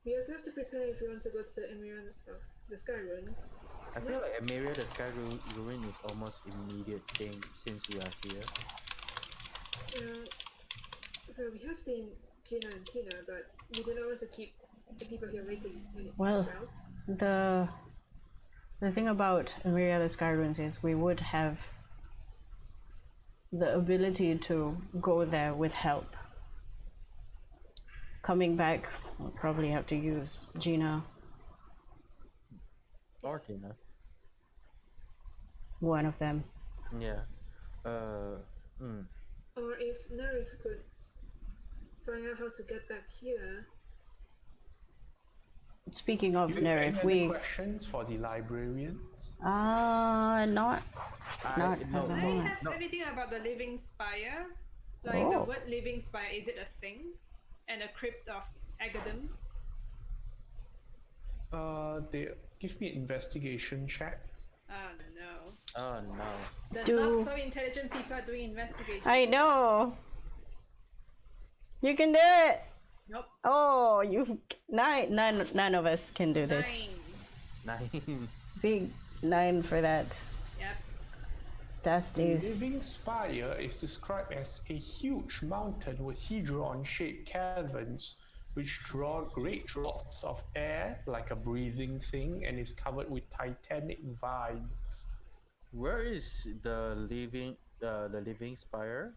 We also have to prepare if we want to go to the Emirate of the Sky Ruins. I feel like Emiria, the sky ruin is almost immediate thing since we are here. Well, we have Gina and Tina, but we do not want to keep the people here waiting. Well, the thing about Emiria the Sky Ruins is we would have the ability to go there with help. Coming back, we'll probably have to use Gina, Or Tina. one of them. Yeah. Or if Nerif could find out how to get back here. Speaking of Do you have Nerif, any questions for the librarians? not no, at the Do I moment. have anything about the Living Spire? Like the word Living Spire, is it a thing? And a crypt of Agadim? They give me an investigation check. Oh no. Oh no. The not so intelligent people are doing investigations. I know. You can do it. Nope. Oh, none of us can do this. 9. 9. Big 9 for that. Yep. Dust The is Living Spire is described as a huge mountain with hedron-shaped caverns which draw great draughts of air like a breathing thing and is covered with titanic vines. Where is the living spire?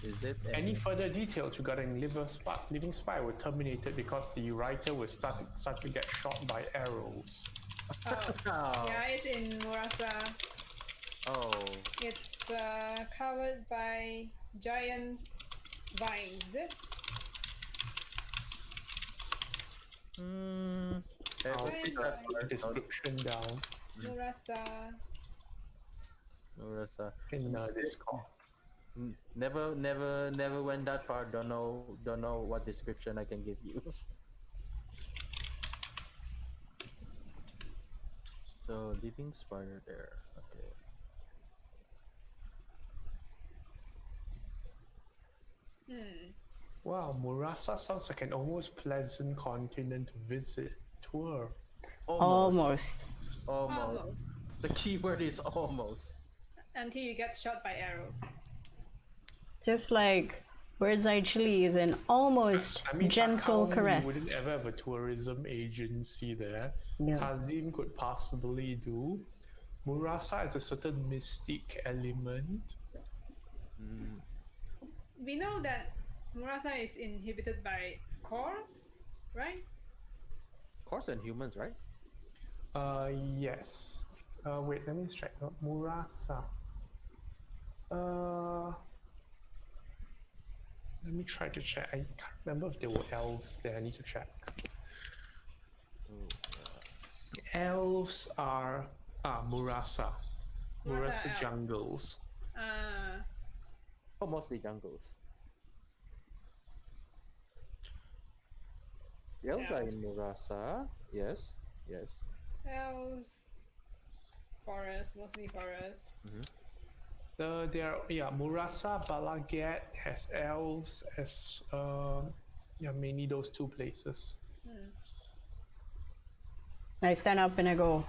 Is it Any further details regarding living spire were terminated because the writer was started to get shot by arrows. Oh, Oh. yeah, it's in Murasa. Oh. It's covered by giant vines. I'll Fine, put the description down Murasa. Murasa. in Discord. Never went that far. Don't know what description I can give you. So living spire there. Okay. Wow, Murasa sounds like an almost pleasant continent to visit. Tour. Almost. Almost. The keyword is almost. Until you get shot by arrows. Just like Bird's Eye Chili is an almost gentle Akao, caress. You wouldn't ever have a tourism agency there. No. Kazim could possibly do. Murasa has a certain mystic element. We know that Murasa is inhabited by Kors, right? Horse and humans, right? Yes. Wait, let me check. Murasa. Let me try to check. I can't remember if there were elves there. I need to check. Elves are Murasa. Murasa elves. jungles. Oh, mostly jungles. The elves are in Murasa. Yes. Elves. Forest, mostly forest. Murasa, Balagat has elves as mainly those two places. I stand up and I go,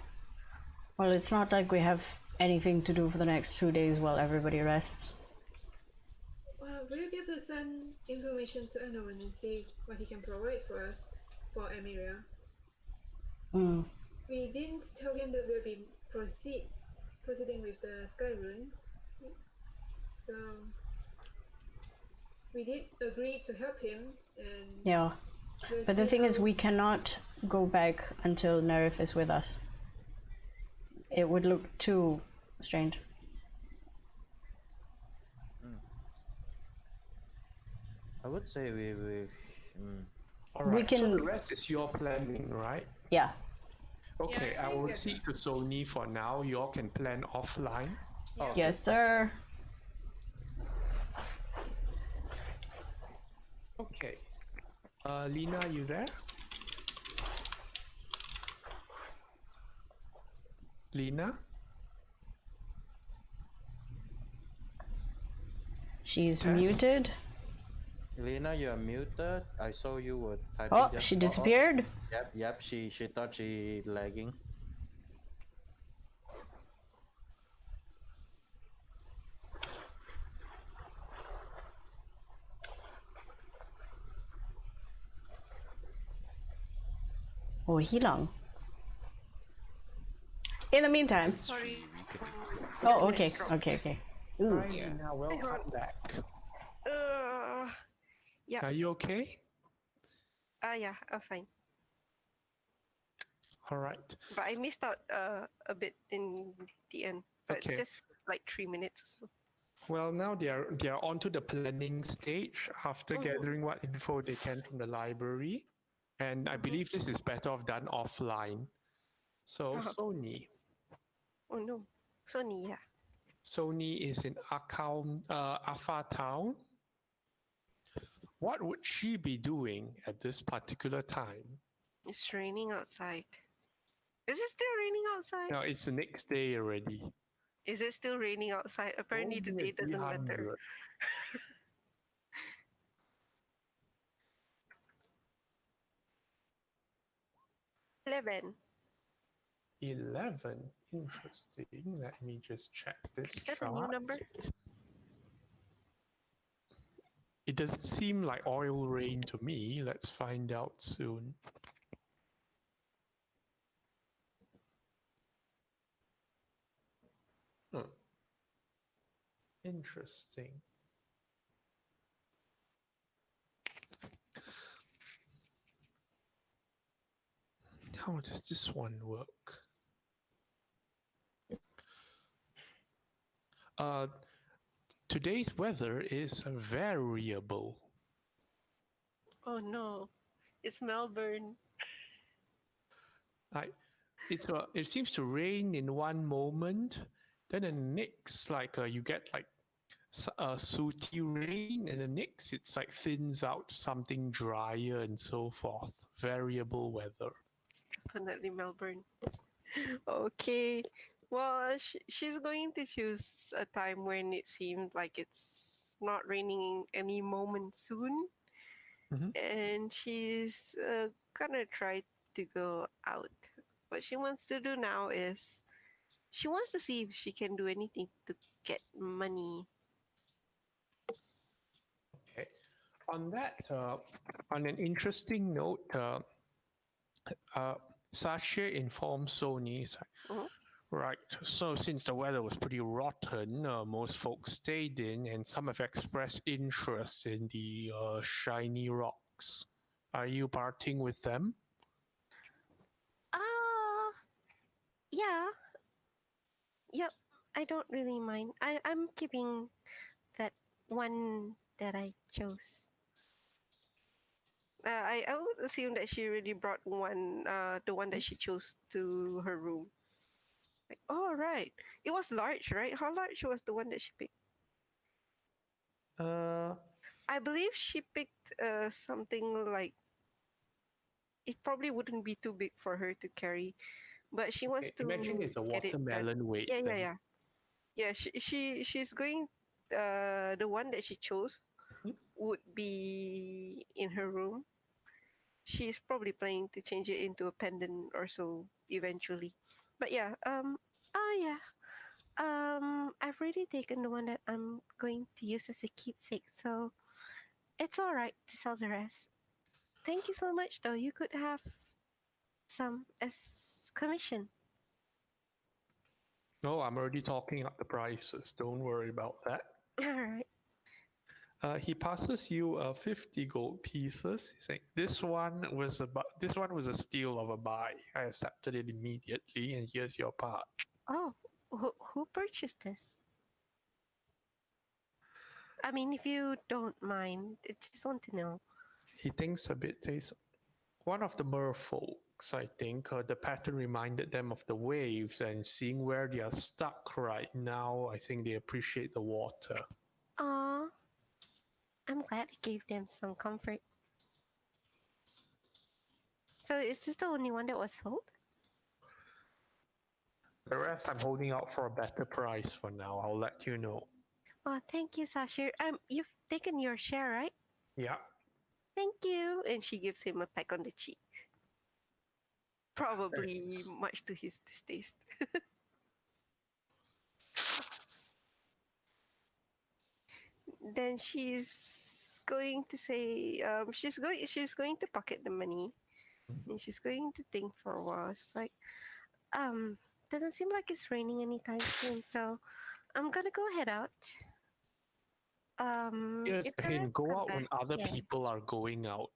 well, it's not like we have anything to do for the next 2 days while everybody rests. Well, will you be able to send information to Enowan and see what he can provide for us for Emilia? We didn't tell him that we'll be proceeding with the Sky Runes. So we did agree to help him, and Yeah. we'll But the see thing is, how- we cannot go back until Nerif is with us. It would look too strange. I would say we Alright, so can- the rest is your planning, right? Yeah. Okay, Yeah, I I think will that's seek to Sony for now. You all can plan offline. Oh, Yes, sir. Okay. Lena, you there? Lena? She's Test. muted. Elena, you're muted. I saw you were typing. Oh, just she now. disappeared. Yep. She thought she lagging. Oh, hilang. In the meantime. Sorry. Oh, okay. Ooh. Hi, Lena. Welcome back. Yeah. Are you okay? Yeah, I'm fine. Alright. But I missed out a bit in the end. But Okay. just like 3 minutes. So. Well, now they are on to the planning stage after gathering what info they can from the library. And I believe this is better off done offline. So Sony. Oh no. Sony, yeah. Sony is in Afa Town. What would she be doing at this particular time? It's raining outside. Is it still raining outside? Now it's the next day already. Is it still raining outside? Apparently the day doesn't matter. 11. 11. Interesting. Let me just check this Is that a new chart. number? It doesn't seem like oil rain to me. Let's find out soon. Interesting. How does this one work? Today's weather is variable. Oh no, it's Melbourne. It seems to rain in one moment, then the next, you get sooty rain, and the next it's like thins out something drier and so forth. Variable weather. Definitely Melbourne. Okay. Well, she's going to choose a time when it seems like it's not raining any moment soon. And she's gonna try to go out. What she wants to do now is she wants to see if she can do anything to get money. Okay. On an interesting note, Sasha informs Sony, right, so since the weather was pretty rotten, most folks stayed in, and some have expressed interest in the shiny rocks. Are you parting with them? Yeah. Yep. I don't really mind. I'm keeping that one that I chose. I would assume that she really brought one, the one that she chose to her room. Like, oh, right. It was large, right? How large was the one that she picked? I believe she picked something like, it probably wouldn't be too big for her to carry, but she wants to imagine it's a get it done. watermelon weight. Yeah. She's going. The one that she chose would be in her room. She's probably planning to change it into a pendant or so eventually. But yeah. I've already taken the one that I'm going to use as a keepsake, so it's all right to sell the rest. Thank you so much, though. You could have some as commission. No, I'm already talking up the prices. Don't worry about that. All right. He passes you 50 gold pieces. He's saying, this one was a steal of a buy. I accepted it immediately, and here's your part. Oh, who purchased this? I mean, if you don't mind, I just want to know. He thinks a bit, says, one of the merfolks, I think. The pattern reminded them of the waves, and seeing where they are stuck right now, I think they appreciate the water. Aw, I'm glad it gave them some comfort. So is this the only one that was sold? The rest I'm holding out for a better price for now. I'll let you know. Oh, thank you, Sashir. You've taken your share, right? Yeah. Thank you. And she gives him a peck on the cheek. Probably much to his distaste. Then she's going to say, she's going to pocket the money, and she's going to think for a while. She's like, doesn't seem like it's raining anytime soon, so I'm gonna go head out. Yes, go out when other yeah. people are going out.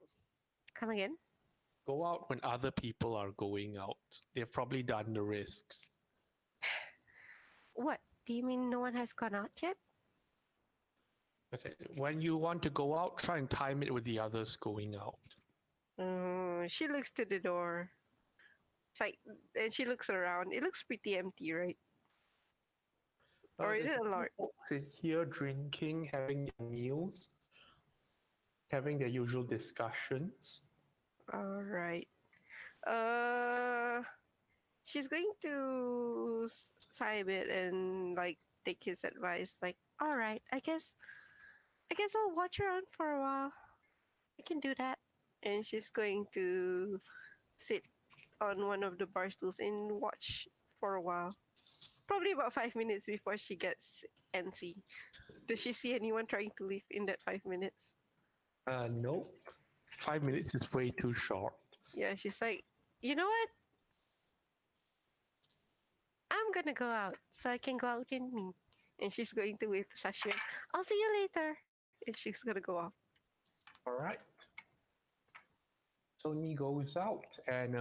Come again? Go out when other people are going out. They've probably done the risks. What? Do you mean no one has gone out yet? When you want to go out, try and time it with the others going out. She looks to the door. It's like, and she looks around. It looks pretty empty, right? Or is it a lot? Folks in here drinking, having their meals, having their usual discussions. All right. She's going to sigh a bit and like take his advice. Like, all right, I guess I'll watch around for a while. I can do that. And she's going to sit on one of the bar stools and watch for a while. Probably about 5 minutes before she gets antsy. Does she see anyone trying to leave in that 5 minutes? No. 5 minutes is way too short. Yeah, she's like, you know what? I'm gonna go out so I can go out in me. And she's going to wave to Sashir. I'll see you later. And she's gonna go off. All right. Sony goes out, and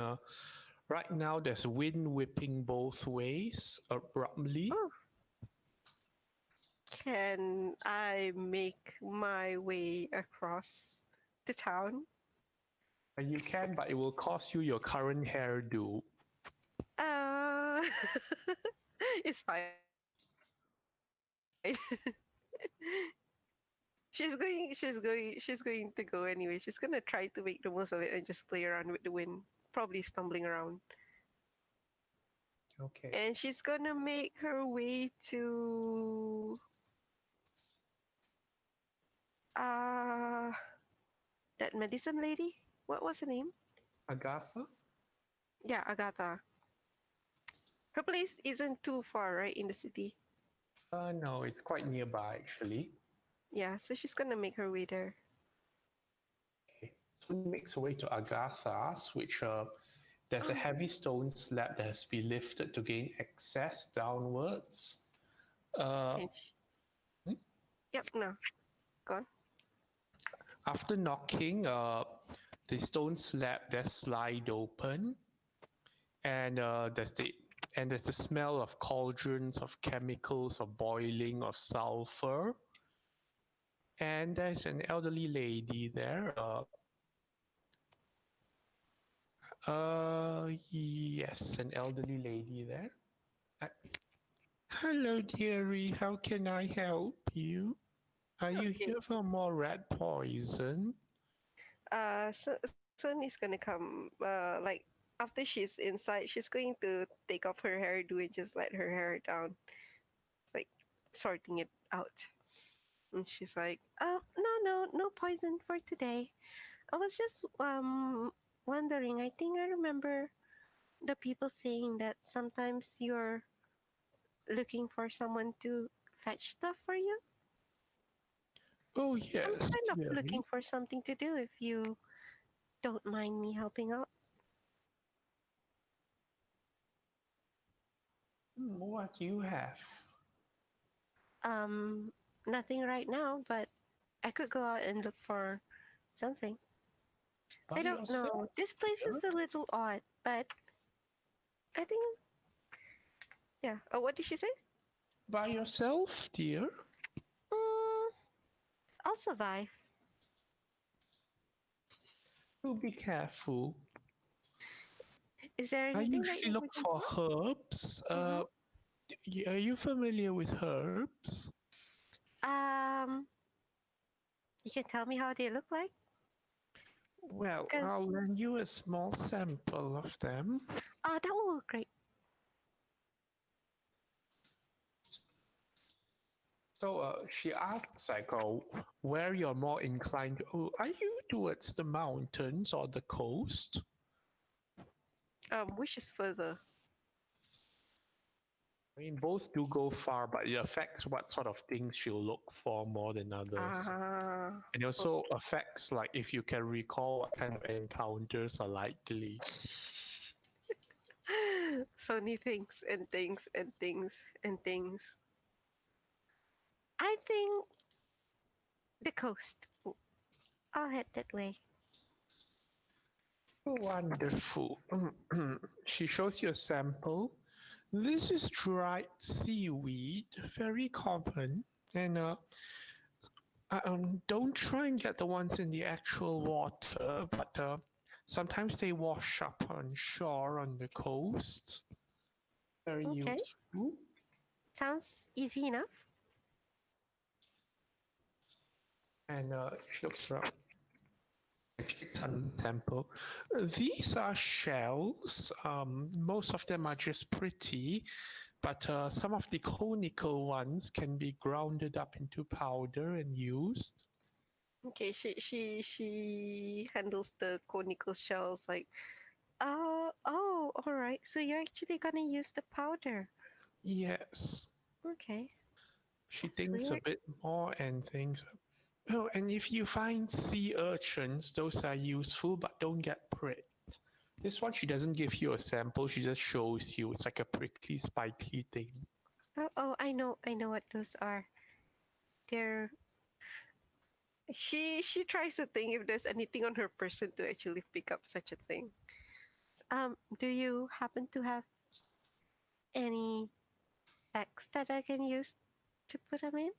right now there's wind whipping both ways abruptly. Oh. Can I make my way across the town? You can, but it will cost you your current hairdo. It's fine. She's going to go anyway. She's gonna try to make the most of it and just play around with the wind, probably stumbling around. Okay. And she's gonna make her way to that medicine lady. What was her name? Agatha? Yeah, Agatha. Her place isn't too far, right, in the city. No, it's quite nearby actually. Yeah, so she's gonna make her way there. Okay. So it makes her way to Agatha's, which there's a heavy stone slab that has been lifted to gain access downwards. Okay. Yep, no. Go on. After knocking, the stone slab does slide open, and there's the smell of cauldrons, of chemicals, of boiling, of sulfur. And there's an elderly lady there. Yes, an elderly lady there. Hello, dearie. How can I help you? Are you here for more rat poison? Sun is gonna come. Like after she's inside, she's going to take off her hairdo and just let her hair down, like sorting it out. And she's like, "Oh, no poison for today. I was just wondering. I think I remember the people saying that sometimes you're looking for someone to fetch stuff for you. Oh, yes. I'm kind of dearie. looking for something to do if you don't mind me helping out." What do you have? Nothing right now, but I could go out and look for something. By I don't yourself, know. This place dear? is a little odd, but I think, yeah. Oh, what did she say? By yourself, dear? I'll survive. Oh, be careful. Is there I anything that usually you're look looking for for? herbs. Are you familiar with herbs? You can tell me how they look like? Well, Because- I'll lend you a small sample of them. Oh, that will look great. So she asks, like, where you're more inclined to. Oh, are you towards the mountains or the coast? Which is further? I mean, both do go far, but it affects what sort of things she'll look for more than others. And it also affects, like, if you can recall what kind of encounters are likely. So many things and things and things and things. I think the coast. I'll head that way. Wonderful. She shows you a sample. This is dried seaweed, very common. And don't try and get the ones in the actual water, but sometimes they wash up on shore on the coast. Very Okay. useful. Sounds easy enough. And she looks around. Checks on the temple. These are shells. Most of them are just pretty, but some of the conical ones can be grounded up into powder and used. Okay, she handles the conical shells like, all right. So you're actually gonna use the powder. Yes. Okay. She thinks a Weird. bit more and thinks, Oh, and if you find sea urchins, those are useful, but don't get pricked. This one, she doesn't give you a sample, she just shows you. It's like a prickly, spiky thing. Oh, I know what those are. They're she tries to think if there's anything on her person to actually pick up such a thing. Do you happen to have any X that I can use to put them in?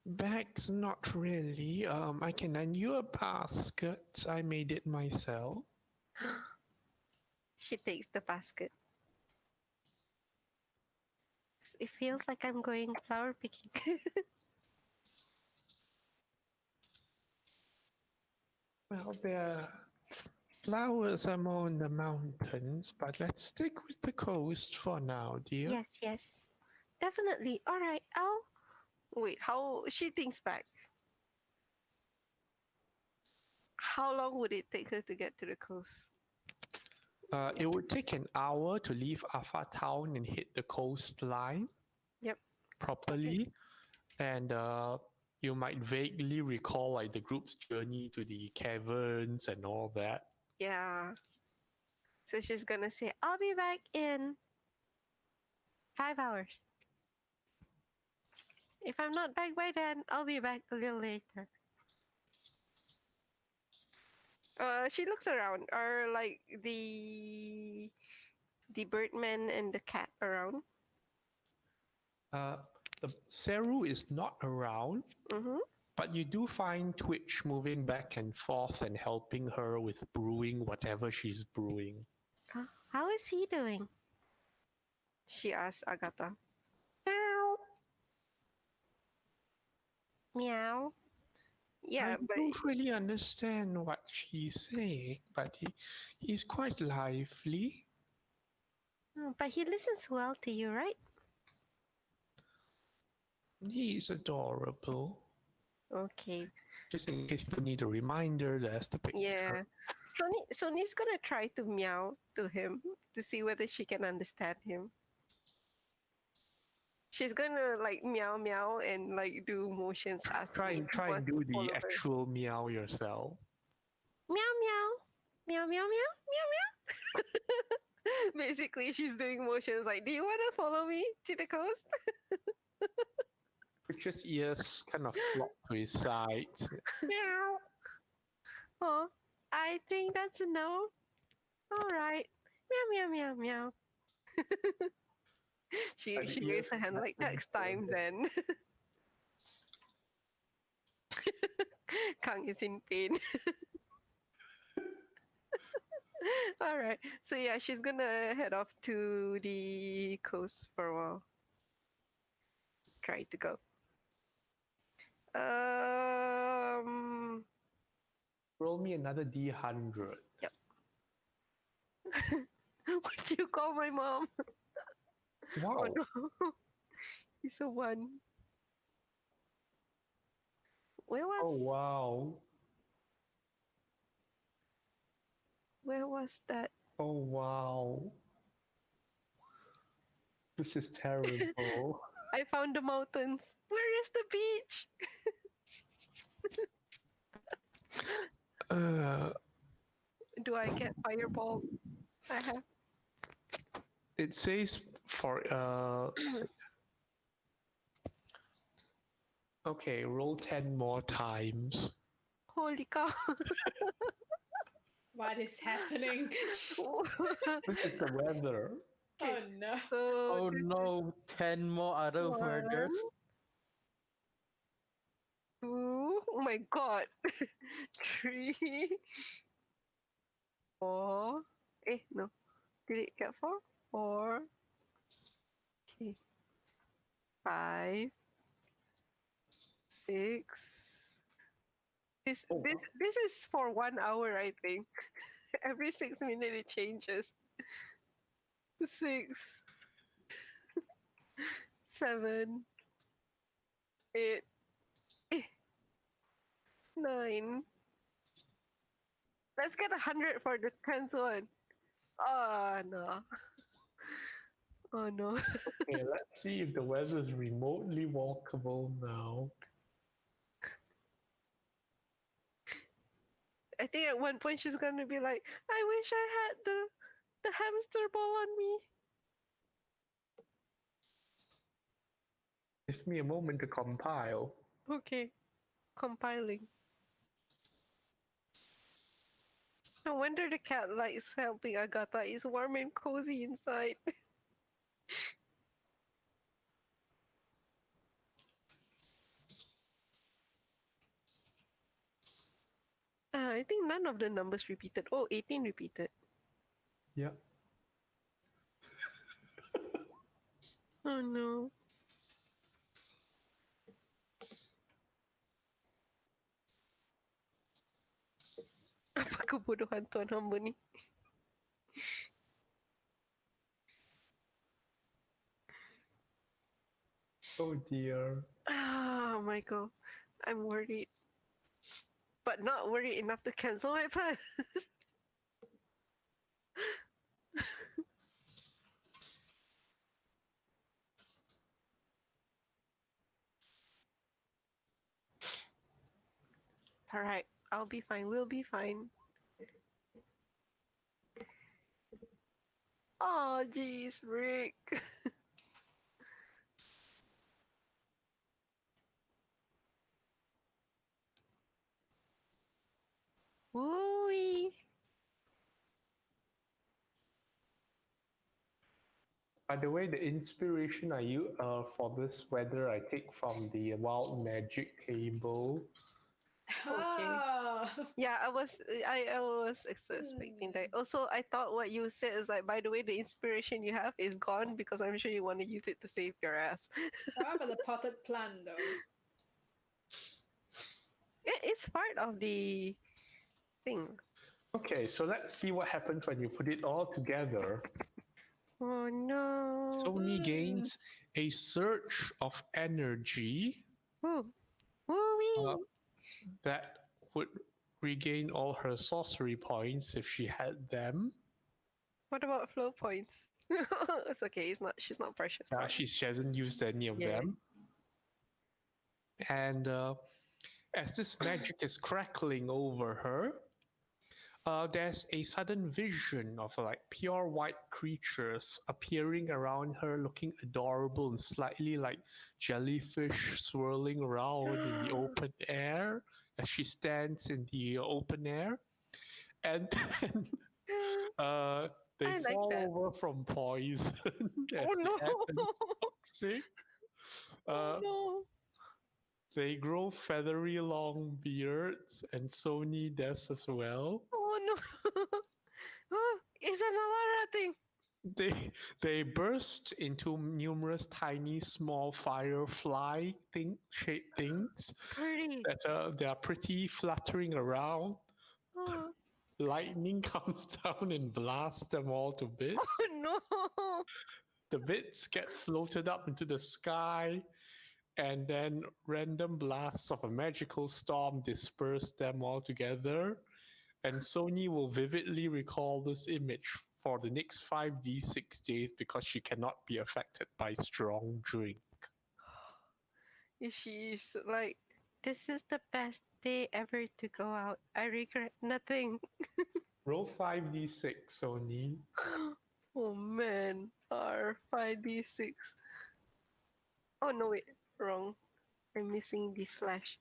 Bags, not really. I can lend you a basket. I made it myself. She takes the basket. It feels like I'm going flower picking. Well, there flowers are more in the mountains, but let's stick with the coast for now, dear. Yes. Definitely. All right. I'll wait. How she thinks back. How long would it take her to get to the coast? It would take an hour to leave Alpha Town and hit the coastline. Yep. Properly, and you might vaguely recall like the group's journey to the caverns and all that. Yeah. So she's gonna say, "I'll be back in 5 hours. If I'm not back by then, I'll be back a little later." She looks around. Are like the birdman and the cat around? The Seru is not around, Mm-hmm. but you do find Twitch moving back and forth and helping her with brewing whatever she's brewing. How is he doing? She asked Agatha. Meow. Meow. Yeah, I but don't really understand what she's saying, but he's quite lively. he listens well to you, right? He's adorable. Okay. Just in case people need a reminder, there's the picture. Yeah. Sony's gonna try to meow to him to see whether she can understand him. She's gonna like meow meow and like do motions as Try and do the actual meow yourself. Meow meow. Meow meow meow meow meow. Basically she's doing motions like, do you wanna follow me to the coast? Twitch's ears kind of flop to his side. Meow. Oh, I think that's a no. Alright. Meow meow meow meow. She waves her hand like next time then. Kang is in pain. Alright. So yeah, she's gonna head off to the coast for a while. Try to go. Roll me another D100. Yep. What do you call my mom? Wow. Oh no. It's a 1. Where was Oh wow. Where was that? Oh wow. This is terrible. I found the mountains. Where is the beach? Do I get fireball? I have. It says for okay, roll 10 more times. Holy cow. What is happening? This is the weather. Oh no. So Oh no, 10 more other murders. 2. Oh my god. 3. 4. No. Did it get 4? 4. Okay. 5. 6. This is for 1 hour, I think. Every 6 minutes it changes. 6. 7. 8. 9. Let's get 100 for the 10th one. Oh no. Oh no. Okay, let's see if the weather is remotely walkable now. I think at one point she's gonna be like, I wish I had the hamster ball on me. Give me a moment to compile. Okay. Compiling. No wonder the cat likes helping Agatha. It's warm and cozy inside. I think none of the numbers repeated. Oh, 18 repeated. Yeah. Oh no. Apa kebodohan tuan hamba ni? Oh dear. Ah, Michael. I'm worried. But not worried enough to cancel my plan. Alright, I'll be fine. We'll be fine. Oh, jeez, Rick. Wooey. By the way, the inspiration for this weather I take from the wild magic table. Ah. Yeah, I was expecting that. Also, I thought what you said is like, by the way, the inspiration you have is gone because I'm sure you want to use it to save your ass. How about the potted plant though? It's part of the thing. Okay, so let's see what happens when you put it all together. Oh no. Sony gains a surge of energy Woo. Wooey. that would regain all her sorcery points if she had them. What about flow points? It's okay. She's not precious. She hasn't used any of them. And as this magic is crackling over her, there's a sudden vision of like pure white creatures appearing around her, looking adorable and slightly like jellyfish swirling around in the open air as she stands in the open air. And then they I like fall that. over from poison. As Oh no. the air is toxic. Oh no. They grow feathery long beards, and Sony does as well. Oh no. Oh, it's an Alara thing. They burst into numerous tiny, small firefly shaped things Pretty. that they are pretty fluttering around. Oh. Lightning comes down and blasts them all to bits. Oh no. The bits get floated up into the sky, and then random blasts of a magical storm disperse them all together. And Sony will vividly recall this image for the next 5d6 days because she cannot be affected by strong drink. She's like, this is the best day ever to go out. I regret nothing. Roll 5d6, Sony. Oh man. R5d6. Oh no, wait. Wrong. I'm missing the slash.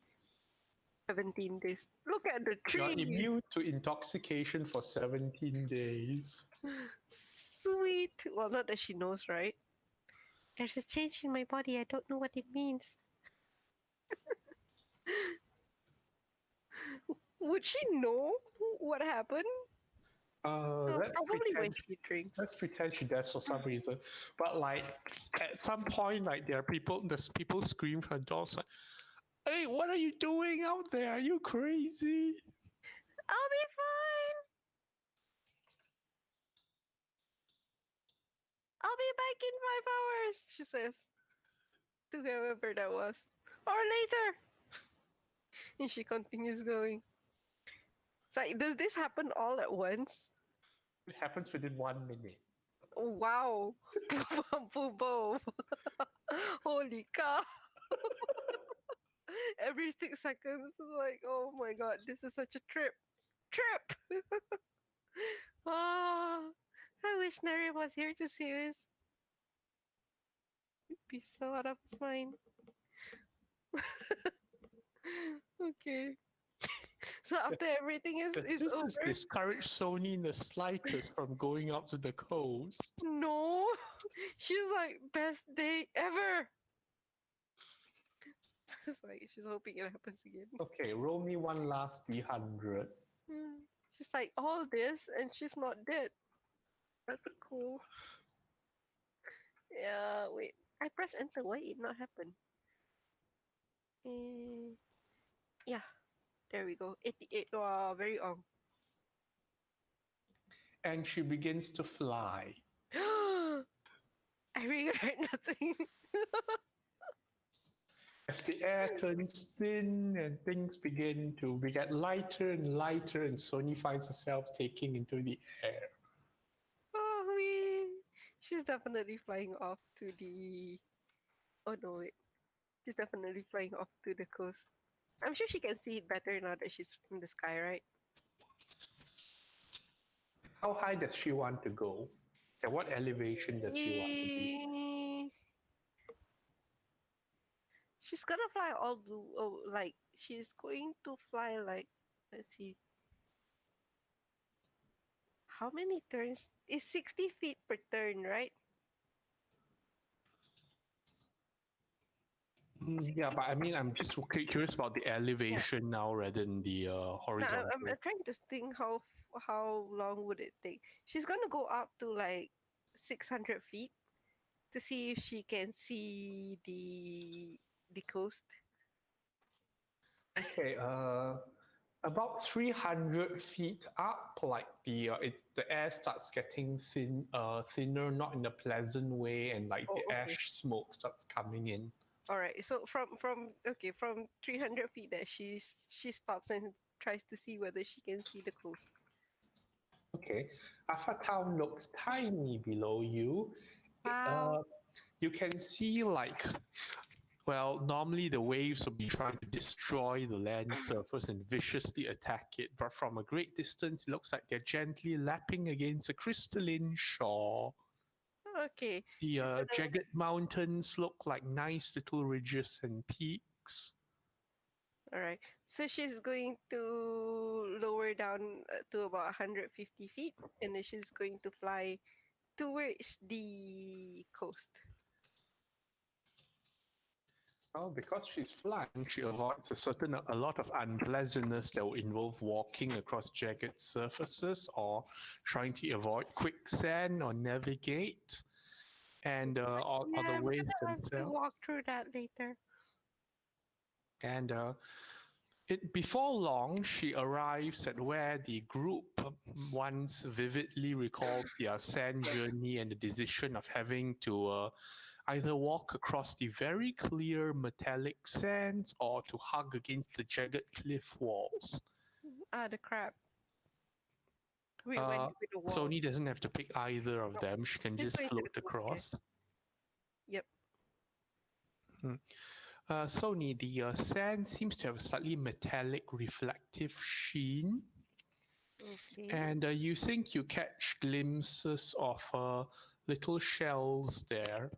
17 days. Look at the You're tree. immune to intoxication for 17 days. Sweet. Well, not that she knows, right? There's a change in my body. I don't know what it means. Would she know what happened? Let's Probably when pretend, she drinks. let's pretend she does for some reason. But like at some point, like there's people scream from the doors like, "Hey, what are you doing out there? Are you crazy?" I'll be fine. I'll be back in 5 hours, she says. To whoever that was. Or later. And she continues going. It's like, does this happen all at once? It happens within 1 minute. Wow. Bumbo. Holy cow. Every 6 seconds, like, oh my god, this is such a trip. Trip! Ah, I wish Neri was here to see this. He'd be so out of his mind. Okay. So after everything is This over, has discouraged Sony in the slightest from going up to the coast. no, she's like best day ever. It's like she's hoping it happens again. Okay, roll me one last D100. She's like all this and she's not dead. That's cool. Yeah, wait. I press enter. Why it not happen? Yeah, there we go. 88. Wow, very on. And she begins to fly. I regret nothing. As the air turns thin and things get lighter and lighter, and Sony finds herself taking into the air. Oh, she's definitely flying off to the. Oh no, wait. She's definitely flying off to the coast. I'm sure she can see it better now that she's in the sky, right? How high does she want to go? At what elevation does she want to be? She's gonna fly all the like she's going to fly like, let's see, how many turns is 60 feet per turn, right? Yeah, but I mean, I'm just curious about the elevation now rather than the horizontal. I'm trying to think how long would it take. She's gonna go up to like 600 feet to see if she can see the coast. Okay, about 300 feet up, like the air starts getting thinner, not in a pleasant way, and like the ash smoke starts coming in. All right. So from 300 feet that she stops and tries to see whether she can see the coast. Okay, Alpha Town looks tiny below you. Wow. You can see normally the waves will be trying to destroy the land surface and viciously attack it, but from a great distance, it looks like they're gently lapping against a crystalline shore. Okay. The jagged mountains look like nice little ridges and peaks. All right. So she's going to lower down to about 150 feet, and then she's going to fly towards the coast. Well, because she's flying, she avoids a lot of unpleasantness that will involve walking across jagged surfaces or trying to avoid quicksand or navigate, and or the waves themselves. We'll walk through that later. And before long, she arrives at where the group once vividly recalls their sand journey and the decision of having to either walk across the very clear metallic sands or to hug against the jagged cliff walls. The crab. We went with the wall. Sony doesn't have to pick either of them. She can just float across. Yep. Sony, the sand seems to have a slightly metallic reflective sheen. Okay. And you think you catch glimpses of little shells there.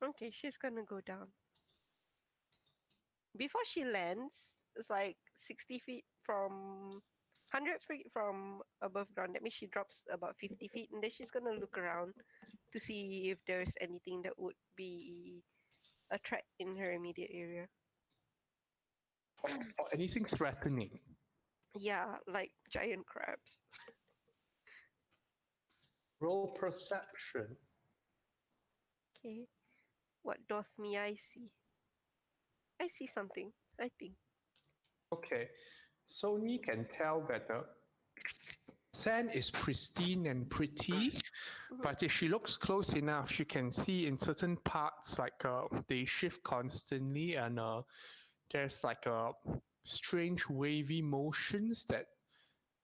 Okay, she's gonna go down. Before she lands, it's like 60 feet from 100 feet from above ground. That means she drops about 50 feet, and then she's gonna look around to see if there's anything that would be a threat in her immediate area. Or anything threatening. Yeah, like giant crabs. Roll perception. Okay. What doth me I see? I see something, I think. Okay. Sony can tell that the sand is pristine and pretty, but if she looks close enough, she can see in certain parts they shift constantly, and there's strange wavy motions that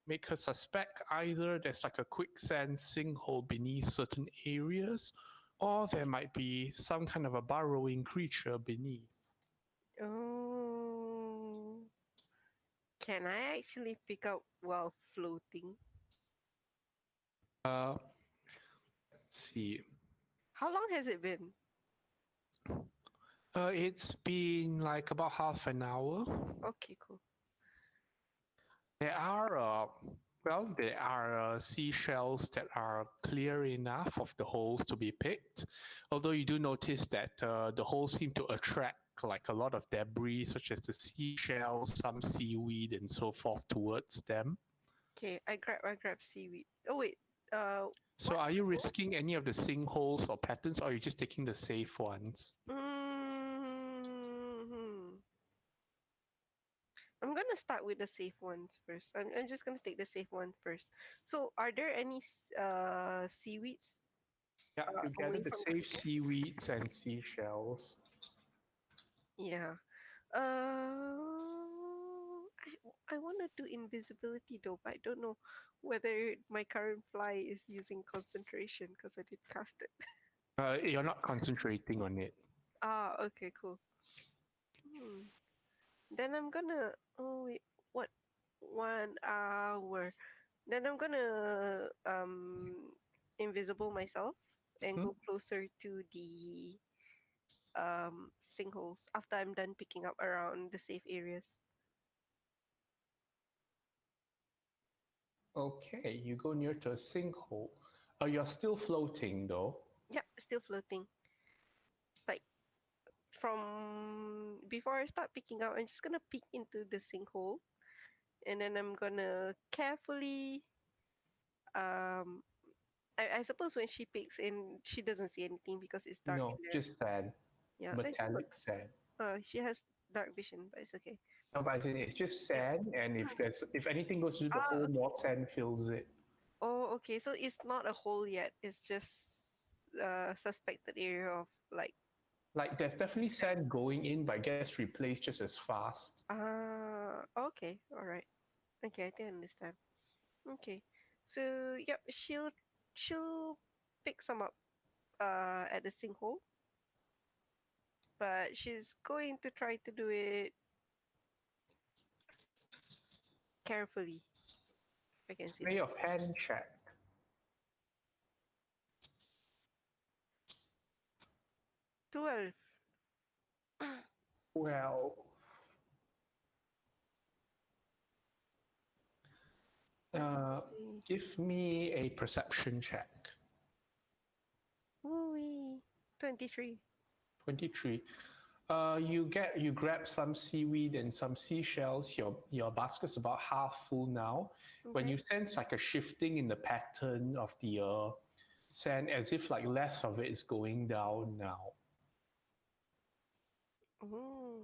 make her suspect either there's like a quicksand sinkhole beneath certain areas, or there might be some kind of a burrowing creature beneath. Oh. Can I actually pick up while floating? Let's see. How long has it been? It's been like about half an hour. Okay, cool. There are seashells that are clear enough of the holes to be picked. Although you do notice that the holes seem to attract like a lot of debris, such as the seashells, some seaweed, and so forth towards them. Okay, I grab seaweed. Oh wait, So are you risking any of the sinkholes or patterns, or are you just taking the safe ones? I'm gonna start with the safe ones first. I'm just gonna take the safe one first. So, are there any seaweeds? Yeah, you gather away the from safe seaweeds and seashells. Yeah. I want to do invisibility though, but I don't know whether my current fly is using concentration because I did cast it. You're not concentrating on it. Ah, okay, cool. Then I'm gonna. Oh wait, what? 1 hour. Then I'm gonna invisible myself and go closer to the sinkholes after I'm done picking up around the safe areas. Okay, you go near to a sinkhole. You're still floating though. Yeah, still floating. Like from before I start picking up, I'm just gonna peek into the sinkhole, and then I'm gonna carefully. I suppose when she peeks in, she doesn't see anything because it's dark No, in there. just sand. Yeah, Metallic sand. she has dark vision, but it's okay. No, but as in, it's just sand, and if anything goes through the hole, okay. more sand fills it. Oh, okay. So it's not a hole yet. It's just suspected area of like. Like there's definitely sand going in, but gets replaced just as fast. Okay, all right. Okay, I can understand. Okay, so yep, she'll pick some up at the sinkhole, but she's going to try to do it carefully. I can see. Way of hand check. That. 12. Well, give me a perception check. Woo-wee. 23. 23. You grab some seaweed and some seashells. Your basket's about half full now. When you sense like a shifting in the pattern of the sand, as if like less of it is going down now. Ooh.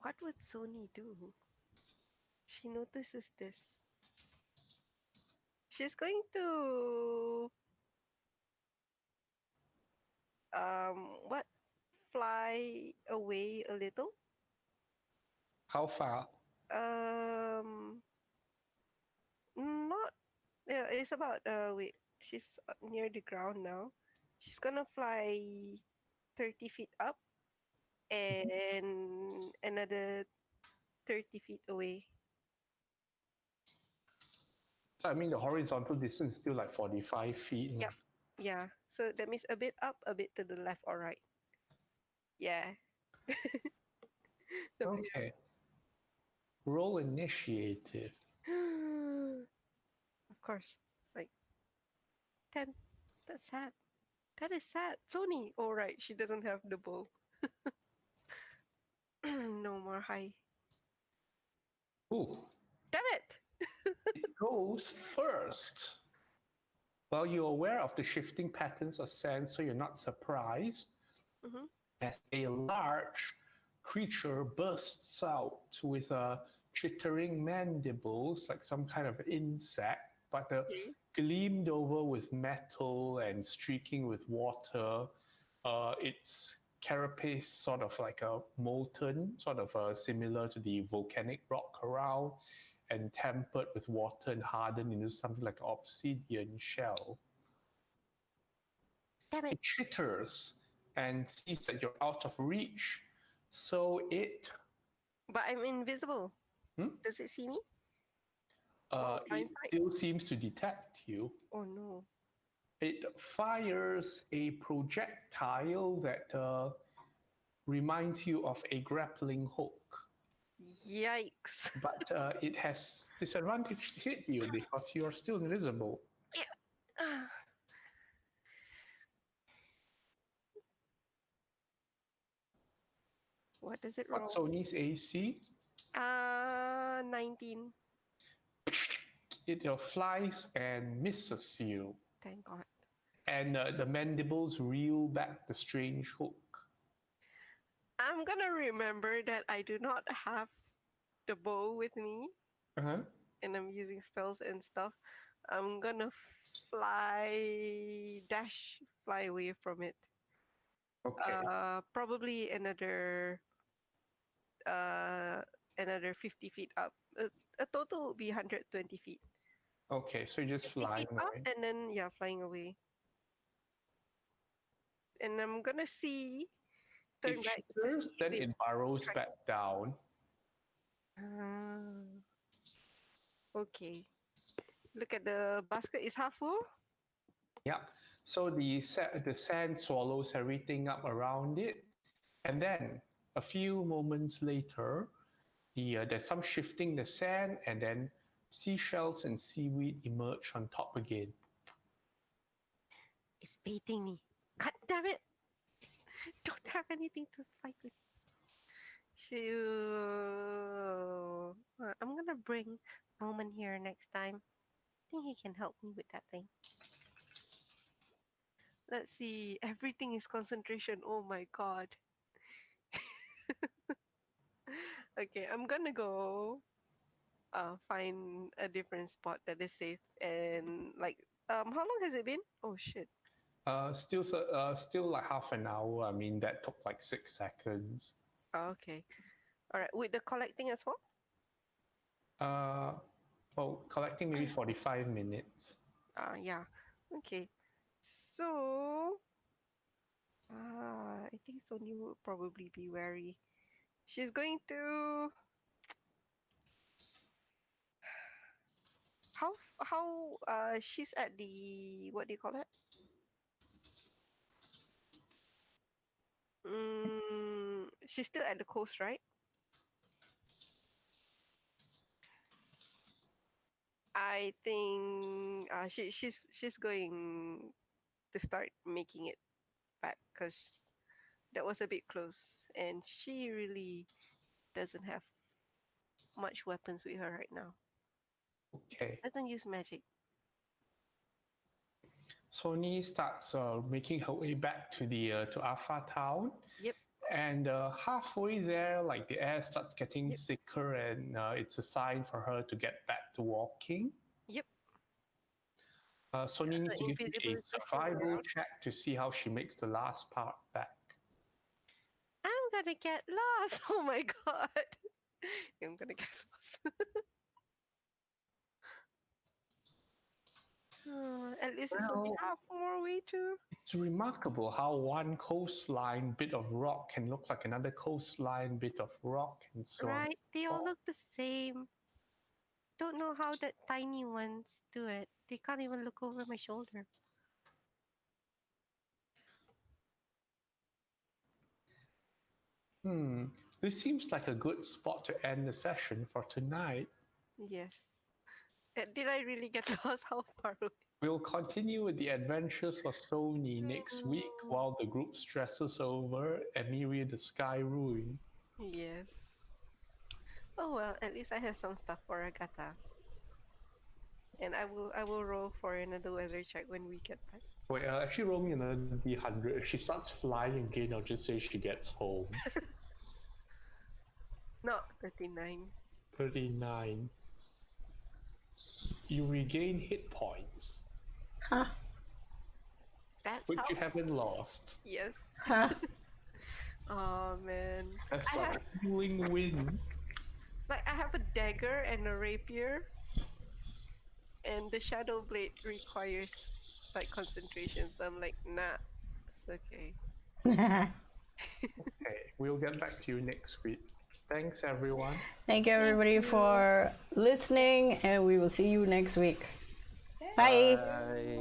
What would Sony do? She notices this. She's going to what? Fly away a little. How far? Not. Yeah, it's about. Wait. She's near the ground now. She's gonna fly 30 feet up and another 30 feet away. I mean, the horizontal distance is still like 45 feet. Yep. Yeah. So that means a bit up, a bit to the left or right. Yeah. Okay. Roll initiative. Of course. Like 10. That's sad. That is sad. Sony. All right. She doesn't have the bow. No more high. Ooh. Damn it. It goes first. Well, you're aware of the shifting patterns of sand, so you're not surprised as a large creature bursts out with chittering mandibles, like some kind of insect, but gleamed over with metal and streaking with water. Its carapace sort of like a molten, sort of similar to the volcanic rock around, and tempered with water and hardened into something like an obsidian shell. Damn It it. chitters and sees that you're out of reach, so it But I'm invisible. Hmm? Does it see me? it blind sight? still seems to detect you. Oh no. It fires a projectile that reminds you of a grappling hook. Yikes. But it has disadvantage to hit you because you are still invisible. What does it roll? What's Sony's AC? 19. It flies and misses you. Thank God. And the mandibles reel back the strange hook. I'm gonna remember that I do not have the bow with me, Uh-huh. and I'm using spells and stuff. I'm gonna fly away from it. Okay. Probably another 50 feet up. A total would be 120 feet. Okay, so you're just 50 flying feet up away. and then flying away. And I'm gonna turn It back. to chitters, see if then it burrows back down. Okay. Look at the basket. Is half full? Yeah. So the sand swallows everything up around it, and then a few moments later, there's some shifting the sand, and then seashells and seaweed emerge on top again. It's baiting me. God damn it! Don't have anything to fight with. So I'm gonna bring Bowman here next time. I think he can help me with that thing. Let's see. Everything is concentration. Oh my god. Okay, I'm gonna go find a different spot that is safe and how long has it been? Oh shit. Still like half an hour. I mean, that took like 6 seconds. Okay. All right. With the collecting as well? Collecting maybe 45 minutes. Yeah. Okay. So I think Sonia will probably be wary. She's going to how she's at the what do you call that? She's still at the coast, right? I think she's going to start making it back because that was a bit close, and she really doesn't have much weapons with her right now. Okay. Doesn't use magic. Sony starts making her way back to to Alpha Town. Yep. And halfway there, like the air starts getting thicker, and it's a sign for her to get back to walking. Yep. Sony needs to give me a invisibility still survival around. check to see how she makes the last part back. I'm gonna get lost. Oh my god. I'm gonna get lost. At least it's only half more way too. It's remarkable how one coastline bit of rock can look like another coastline bit of rock, and so on. Right? They all look the same. Don't know how that tiny ones do it. They can't even look over my shoulder. This seems like a good spot to end the session for tonight. Yes. Did I really get lost? How far away? We'll continue with the adventures of Sony next week while the group stresses over Emiria the Sky Ruin. Yes. Oh well, at least I have some stuff for Agatha. And I will roll for another weather check when we get back. Wait, actually roll me another D100. If she starts flying again, I'll just say she gets home. No, 39. 39. You regain hit points. Huh? That's Which how. you haven't lost. Yes. Huh? Oh man. That's I like have a cooling wind. I have a dagger and a rapier, and the shadow blade requires like concentration. So I'm like, nah, it's okay. Okay, we'll get back to you next week. Thanks, everyone. Thank you everybody for listening, and we will see you next week. Bye. Bye.